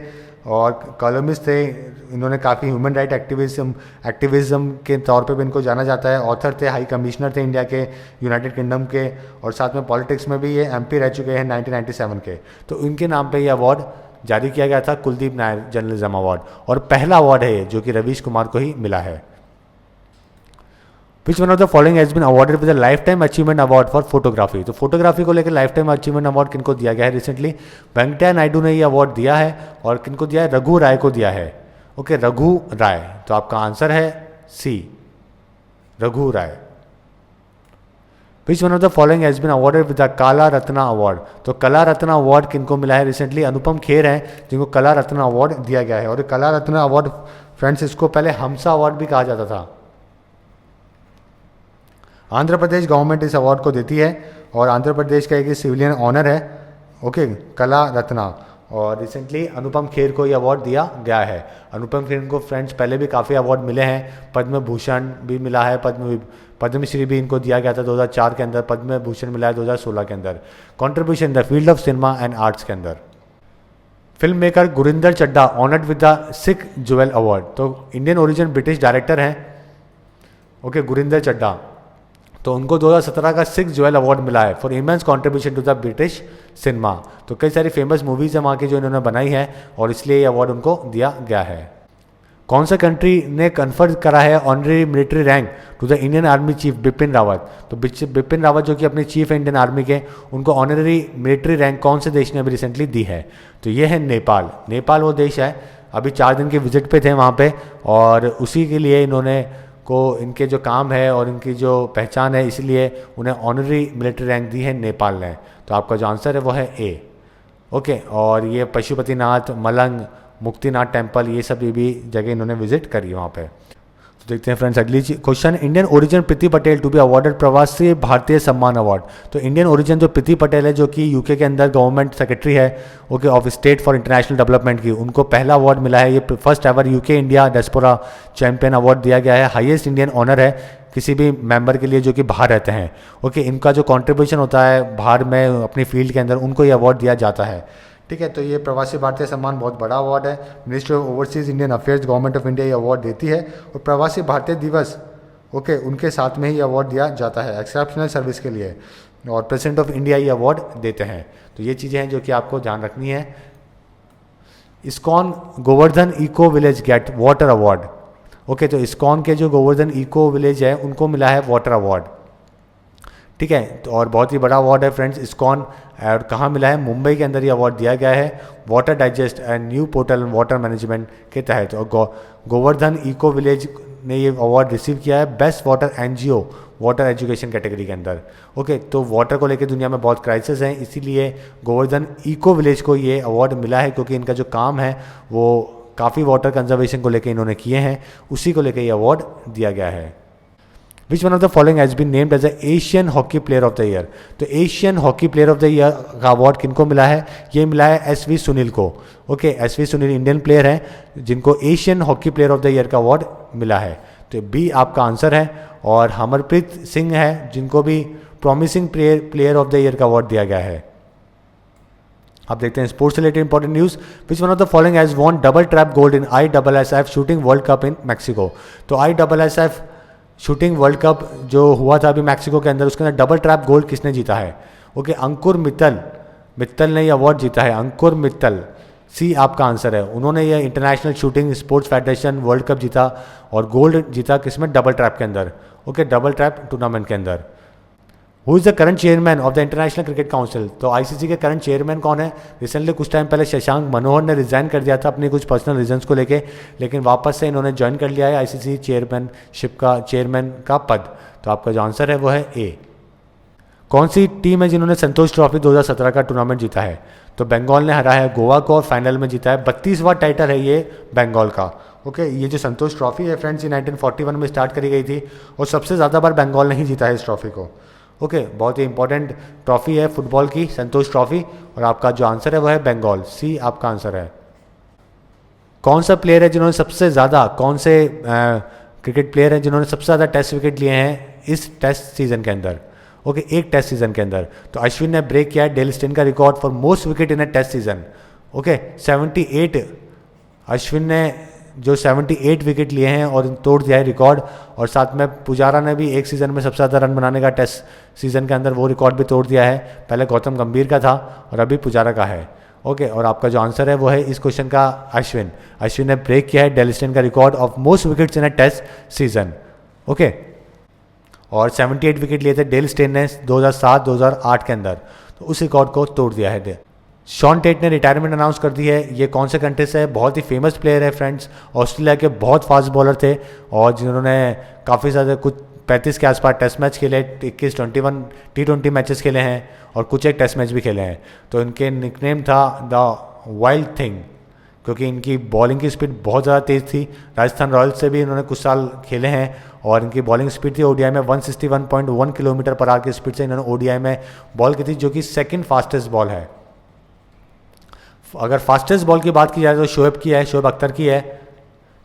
और कॉलमिस्ट थे। इन्होंने काफ़ी ह्यूमन राइट एक्टिविज्म के तौर पे भी इनको जाना जाता है। ऑथर थे, हाई कमिश्नर थे इंडिया के, यूनाइटेड किंगडम के, और साथ में पॉलिटिक्स में भी ये एमपी रह चुके हैं 1997 के। तो इनके नाम पे ये अवार्ड जारी किया गया था, कुलदीप नायर जर्नलिज्म अवार्ड, और पहला अवार्ड है जो कि रवीश कुमार को ही मिला है। Which one of the following has been awarded with the lifetime achievement award for photography. तो फोटोग्राफी को लेकर लाइफ टाइम अचीवमेंट अवार्ड किनको दिया गया है रिसेंटली? वेंकैया नायडू ने ये अवार्ड दिया है, और किनको दिया है? रघु राय को दिया है। ओके, रघु राय। तो आपका आंसर है C, Raghu Rai. Which one of the following has been awarded with the Kala Ratna award. तो कला रत्ना अवार्ड किनको मिला है रिसेंटली? अनुपम खेर हैं जिनको कला रत्ना अवार्ड दिया गया है। और कला रत्ना अवार्ड फ्रेंड्स, इसको पहले हमसा अवार्ड भी कहा जाता था। आंध्र प्रदेश गवर्नमेंट इस अवार्ड को देती है, और आंध्र प्रदेश का एक सिविलियन ऑनर है। ओके, कला रत्ना। और रिसेंटली अनुपम खेर को ये अवार्ड दिया गया है। अनुपम खेर को फ्रेंड्स पहले भी काफ़ी अवार्ड मिले हैं, पद्म भूषण भी मिला है, पद्मश्री भी इनको दिया गया था 2004 के अंदर, पद्म भूषण मिला है 2016 के अंदर। Contribution the field of cinema and arts के अंदर। Film maker Gurinder Chadha honoured with the Sikh jewel award. तो इंडियन ओरिजिन ब्रिटिश डायरेक्टर हैं, ओके, गुरिंदर चड्ढा। तो उनको 2017 का सिख ज्वेल अवार्ड मिला है for immense contribution to the British cinema. तो कई सारी फेमस मूवीज है वहाँ की जो इन्होंने बनाई है, और इसलिए ये अवार्ड उनको दिया गया है। कौन सा कंट्री ने कन्फर करा है honorary military rank to the Indian army chief Bipin Rawat? तो बिपिन रावत जो कि अपने चीफ है इंडियन आर्मी के, उनको ऑनरेरी मिलिट्री रैंक कौन से देश ने अभी रिसेंटली दी है? तो ये है नेपाल। नेपाल वो देश है, अभी 4 दिन के विजिट पे थे वहाँ पे, और उसी के लिए इन्होंने को इनके जो काम है और इनकी जो पहचान है, इसलिए उन्हें ऑनरी मिलिट्री रैंक दी है नेपाल ने। तो आपका जो आंसर है वो है ए। ओके, और ये पशुपतिनाथ, मलंग, मुक्तिनाथ टेम्पल, ये सब भी जगह इन्होंने विजिट करी वहाँ पे। तो देखते हैं फ्रेंड्स अगली question. Indian origin Priti Patel to be awarded Pravasi Bharatiya सम्मान अवार्ड। तो इंडियन ओरिजिन जो प्रीति पटेल है, जो कि यूके के अंदर गवर्नमेंट सेक्रेटरी है, okay, of state for international development की, उनको पहला अवार्ड मिला है। ये first ever UK India diaspora champion award दिया गया है। हाईएस्ट इंडियन ऑनर है किसी भी मेंबर के लिए जो कि बाहर रहते हैं। ओके, इनका जो कॉन्ट्रीब्यूशन होता है बाहर में अपनी फील्ड के अंदर, उनको ये अवार्ड दिया जाता है। ठीक है, तो ये प्रवासी भारतीय सम्मान बहुत बड़ा अवार्ड है। Ministry of overseas Indian affairs government of India ये अवार्ड देती है, और प्रवासी भारतीय दिवस, ओके, उनके साथ में ही अवार्ड दिया जाता है एक्सेप्शनल सर्विस के लिए, और प्रेसिडेंट ऑफ इंडिया ये अवार्ड देते हैं। तो ये चीज़ें हैं जो कि आपको ध्यान रखनी है। ISKCON Govardhan eco village get water award. Okay, तो इस्कॉन के जो गोवर्धन इको विलेज है उनको मिला है वाटर अवार्ड। ठीक है, तो और बहुत ही बड़ा अवार्ड है फ्रेंड्स इस्कॉन। और कहाँ मिला है? मुंबई के अंदर ये अवार्ड दिया गया है water digest and new portal water management के तहत। और गोवर्धन इको विलेज ने ये अवार्ड रिसीव किया है best water NGO water education category के अंदर। ओके, तो वाटर को लेकर दुनिया में बहुत क्राइसिस है, इसीलिए गोवर्धन इको विलेज को ये अवार्ड मिला है, क्योंकि इनका जो काम है वो काफ़ी वाटर कंजर्वेशन को लेकर इन्होंने किए हैं, उसी को लेकर ये अवार्ड दिया गया है। Which one of the following has been named as a Asian hockey player of the year. तो Asian hockey player of the year का अवार्ड किनको मिला है? ये मिला है एसवी सुनील को। Okay, SV Sunil Indian player हैं जिनको Asian hockey player of the year का अवार्ड मिला है। तो बी आपका आंसर है। और हरमनप्रीत सिंह है जिनको भी promising player of the year का अवार्ड दिया गया है। आप देखते हैं sports related important news. Which one of the following has won double trap gold in ISSF shooting world cup in Mexico. तो ISSF शूटिंग वर्ल्ड कप जो हुआ था अभी मैक्सिको के अंदर, उसके अंदर डबल ट्रैप गोल्ड किसने जीता है? ओके, अंकुर मित्तल ने ये अवार्ड जीता है। अंकुर मित्तल, सी आपका आंसर है। उन्होंने ये international shooting sports federation world cup जीता, और गोल्ड जीता किसमें? डबल ट्रैप के अंदर। ओके, डबल ट्रैप टूर्नामेंट के अंदर। Who is the current chairman of the international cricket council. तो आईसीसी के करंट चेयरमैन कौन है? रिसेंटली कुछ टाइम पहले शशांक मनोहर ने रिजाइन कर दिया था अपनी कुछ पर्सनल रीजंस को लेके, लेकिन वापस से इन्होंने ज्वाइन कर लिया है आईसीसी चेयरमैन का पद। तो आपका जो आंसर है वो है ए। कौन सी टीम है जिन्होंने संतोष ट्रॉफी 2017 का टूर्नामेंट जीता है? तो बंगाल ने हराया है गोवा को और फाइनल में जीता है। 32वां टाइटल है ये बंगाल का। ओके, ये जो संतोष ट्रॉफी है फ्रेंड्स, ये 1941 में स्टार्ट करी गई थी, और सबसे ज़्यादा बार बंगाल ने ही जीता है इस ट्रॉफी को। ओके, बहुत ही इंपॉर्टेंट ट्रॉफी है फुटबॉल की, संतोष ट्रॉफी, और आपका जो आंसर है वो है बंगाल, सी आपका आंसर है। कौन सा प्लेयर है जिन्होंने सबसे ज़्यादा, कौन से क्रिकेट प्लेयर हैं जिन्होंने सबसे ज़्यादा टेस्ट विकेट लिए हैं इस टेस्ट सीजन के अंदर? ओके, एक टेस्ट सीजन के अंदर। तो अश्विन ने ब्रेक किया है डेल स्टेन का record for most wicket in a test season. Okay, 78 Ashwin ने जो 78 विकेट लिए हैं और तोड़ दिया है रिकॉर्ड, और साथ में पुजारा ने भी एक सीज़न में सबसे ज़्यादा रन बनाने का टेस्ट सीज़न के अंदर वो रिकॉर्ड भी तोड़ दिया है। पहले गौतम गंभीर का था और अभी पुजारा का है। ओके, और आपका जो आंसर है वो है इस क्वेश्चन का अश्विन। अश्विन ने ब्रेक किया है डेल स्टेन का record of most wickets in a test season. Okay, और 78 विकेट लिए थे डेल स्टेन ने 2007-2008 के अंदर, तो उस रिकॉर्ड को तोड़ दिया है। शॉन टेट ने रिटायरमेंट अनाउंस कर दी है। ये कौन से कंट्री से है? बहुत ही फेमस प्लेयर है फ्रेंड्स, ऑस्ट्रेलिया के बहुत फास्ट बॉलर थे और जिन्होंने काफ़ी ज़्यादा कुछ 35 के आसपास टेस्ट मैच खेले, 21 T20 मैचेस खेले हैं और कुछ एक टेस्ट मैच भी खेले हैं। तो इनके निकनेम था द वाइल्ड थिंग, क्योंकि इनकी बॉलिंग की स्पीड बहुत ज़्यादा तेज़ थी। राजस्थान रॉयल्स से भी इन्होंने कुछ साल खेले हैं और इनकी बॉलिंग स्पीड थी ओडीआई में 161.1 किलोमीटर पर आवर की स्पीड से इन्होंने ओडीआई में बॉल की थी, जो कि सेकंड फास्टेस्ट बॉल है। अगर फास्टेस्ट बॉल की बात की जाए तो शोएब की है, शोएब अख्तर की है,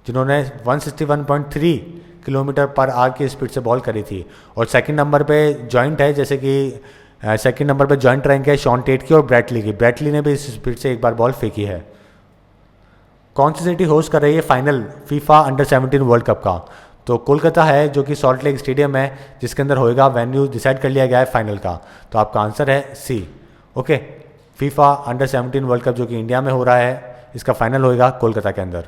जिन्होंने 161.3 किलोमीटर पर आवर की स्पीड से बॉल करी थी। और सेकंड नंबर पे जॉइंट है, जैसे कि सेकंड नंबर पे जॉइंट रैंक है शॉन टेट की और ब्रैटली की। ब्रैटली ने भी इस स्पीड से एक बार बॉल फेंकी है। कौन सी सिटी होस्ट कर रही है final FIFA under 17 world cup का? तो कोलकाता है, जो कि सॉल्ट लेक स्टेडियम है जिसके अंदर होएगा। वेन्यू डिसाइड कर लिया गया है फाइनल का, तो आपका आंसर है C. Okay, FIFA under 17 world cup जो कि इंडिया में हो रहा है, इसका फाइनल होएगा कोलकाता के अंदर।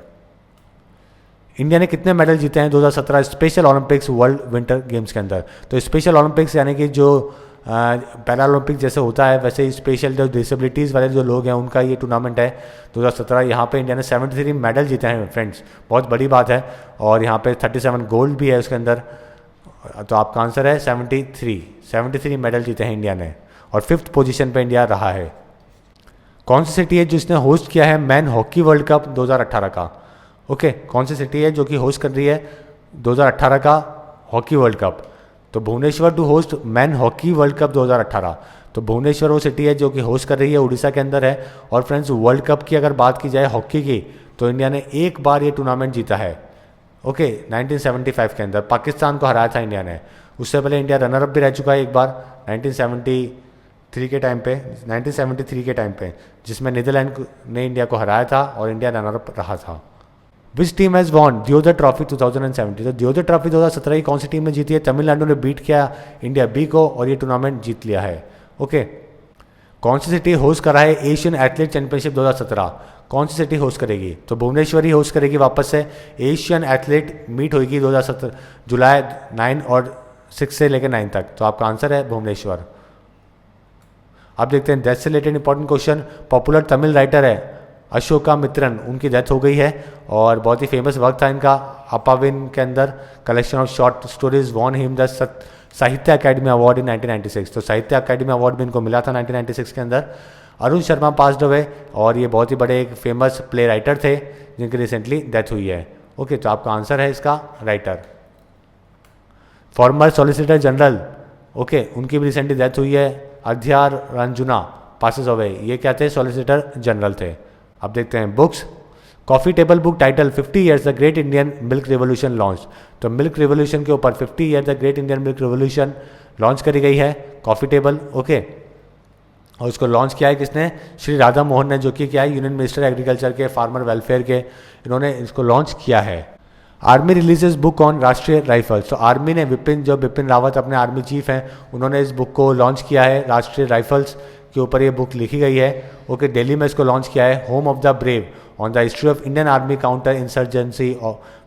इंडिया ने कितने मेडल जीते हैं 2017 special Olympics world winter games के अंदर? तो स्पेशल ओलंपिक्स यानी कि जो पैरा ओलंपिक जैसे होता है वैसे ही स्पेशल जो डिसेबिलिटीज़ वाले जो लोग हैं उनका ये टूर्नामेंट है 2017। यहाँ पे इंडिया ने 73 मेडल जीते हैं फ्रेंड्स, बहुत बड़ी बात है। और यहाँ पे 37 गोल्ड भी है उसके अंदर, तो आपका आंसर है 73 मेडल जीते हैं इंडिया ने, और 5th पोजीशन पे इंडिया रहा है। कौन सी सिटी है जिसने होस्ट किया है मैन हॉकी वर्ल्ड कप 2018 का? ओके, कौन सी सिटी है जो कि होस्ट कर रही है 2018 का हॉकी वर्ल्ड कप? तो Bhubaneswar to host men hockey world cup 2018। तो भुवनेश्वर वो सिटी है जो कि होस्ट कर रही है, उड़ीसा के अंदर है। और फ्रेंड्स, वर्ल्ड कप की अगर बात की जाए हॉकी की, तो इंडिया ने एक बार ये टूर्नामेंट जीता है। ओके, 1975 के अंदर पाकिस्तान को हराया था इंडिया ने। उससे पहले इंडिया रनर अप भी रह चुका है एक बार 1973 के टाइम पे, जिसमें नीदरलैंड ने इंडिया को हराया था और इंडिया रनर अप रहा था। Which team has won Deodar trophy 2017? तो दियोदर ट्रॉफी 2017 की कौन सी टीम ने जीती है? तमिलनाडु ने बीट किया इंडिया बी को और ये टूर्नामेंट जीत लिया है। ओके, कौन सी सिटी होस्ट कर रहा है एशियन एथलीट चैंपियनशिप 2017? कौन सी सिटी होस्ट करेगी? तो भुवनेश्वर ही होस्ट करेगी वापस से। एशियन एथलीट मीट होगी 2017 जुलाई 9 और 6 से लेकर 9 तक, तो आपका आंसर है भुवनेश्वर। आप देखते हैं डेथ से related important question. Popular Tamil writer है अशोका मित्रन, उनकी डेथ हो गई है और बहुत ही फेमस वर्क था इनका अपाविन के अंदर, collection of short stories won him the Sahitya Akademi award in 1996। तो साहित्य अकेडमी अवार्ड भी इनको मिला था 1996 के अंदर। अरुण शर्मा पास्ड अवे और ये बहुत ही बड़े एक फेमस प्ले राइटर थे जिनकी रिसेंटली डेथ हुई है। ओके, तो आपका आंसर है इसका writer. Farmer solicitor general, okay, उनकी भी रिसेंटली डेथ हुई है। अध्यार रंजुना पासेस अवे, ये क्या थे? सॉलिसिटर जनरल थे। अब देखते हैं books. Coffee table book title 50 years the great Indian milk revolution launch. तो मिल्क रिवोल्यूशन के ऊपर 50 year the great Indian milk revolution launch करी गई है कॉफ़ी टेबल। ओके, और उसको लॉन्च किया है किसने? श्री राधा मोहन ने, जो कि क्या है यूनियन मिनिस्टर एग्रीकल्चर के, फार्मर वेलफेयर के, इन्होंने इसको लॉन्च किया है। आर्मी रिलीजेस बुक ऑन राष्ट्रीय राइफल्स। तो आर्मी ने बिपिन रावत अपने आर्मी चीफ हैं, उन्होंने इस बुक को लॉन्च किया है। राष्ट्रीय राइफल्स के ऊपर ये बुक लिखी गई है। ओके, दिल्ली में इसको लॉन्च किया है। Home of the brave on the history of Indian army counter insurgency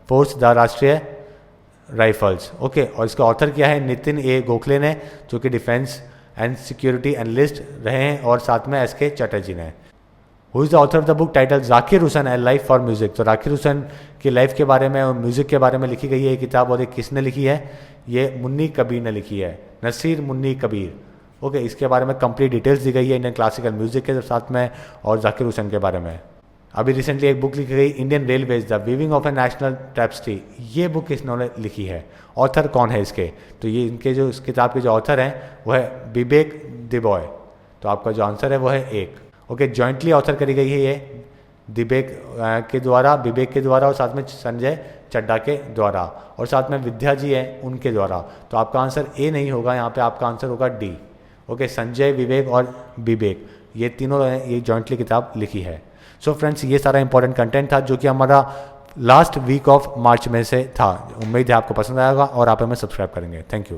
force the राष्ट्रीय राइफल्स। ओके, और इसका ऑथर किया है नितिन ए गोखले ने, जो कि डिफेंस एंड सिक्योरिटी एनालिस्ट रहे हैं, और साथ में SK चटर्जी ने। Who is the author of the book title Zakir Hussain and life for music. तो जाकिर हुसैन की लाइफ के बारे में और म्यूजिक के बारे में लिखी गई है ये किताब, और ये किसने लिखी है? ये मुन्नी कबीर ने लिखी है, नसीर मुन्नी कबीर। ओके, इसके बारे में कंप्लीट डिटेल्स दी गई है इंडियन क्लासिकल म्यूजिक के साथ में और जाकिर हुसैन के बारे में। अभी रिसेंटली एक बुक लिखी गई Indian railways the weaving of a national tapestry. ये बुक किसने लिखी है? ऑथर कौन है इसके? तो ये इनके जो इस किताब के जो ऑथर हैं वो है विवेक दिबॉय। तो आपका जो आंसर है वो है 1। ओके, जॉइंटली ऑथर करी गई है ये विवेक के द्वारा और साथ में संजय चड्डा के द्वारा, और साथ में विद्या जी हैं उनके द्वारा। तो आपका आंसर ए नहीं होगा, यहाँ पे आपका आंसर होगा डी। ओके, संजय, विवेक और विवेक, ये तीनों ये जॉइंटली किताब लिखी है। सो फ्रेंड्स, ये सारा इंपॉर्टेंट कंटेंट था जो कि हमारा लास्ट वीक ऑफ मार्च में से था। उम्मीद है आपको पसंद आएगा और आप हमें सब्सक्राइब करेंगे। Thank you.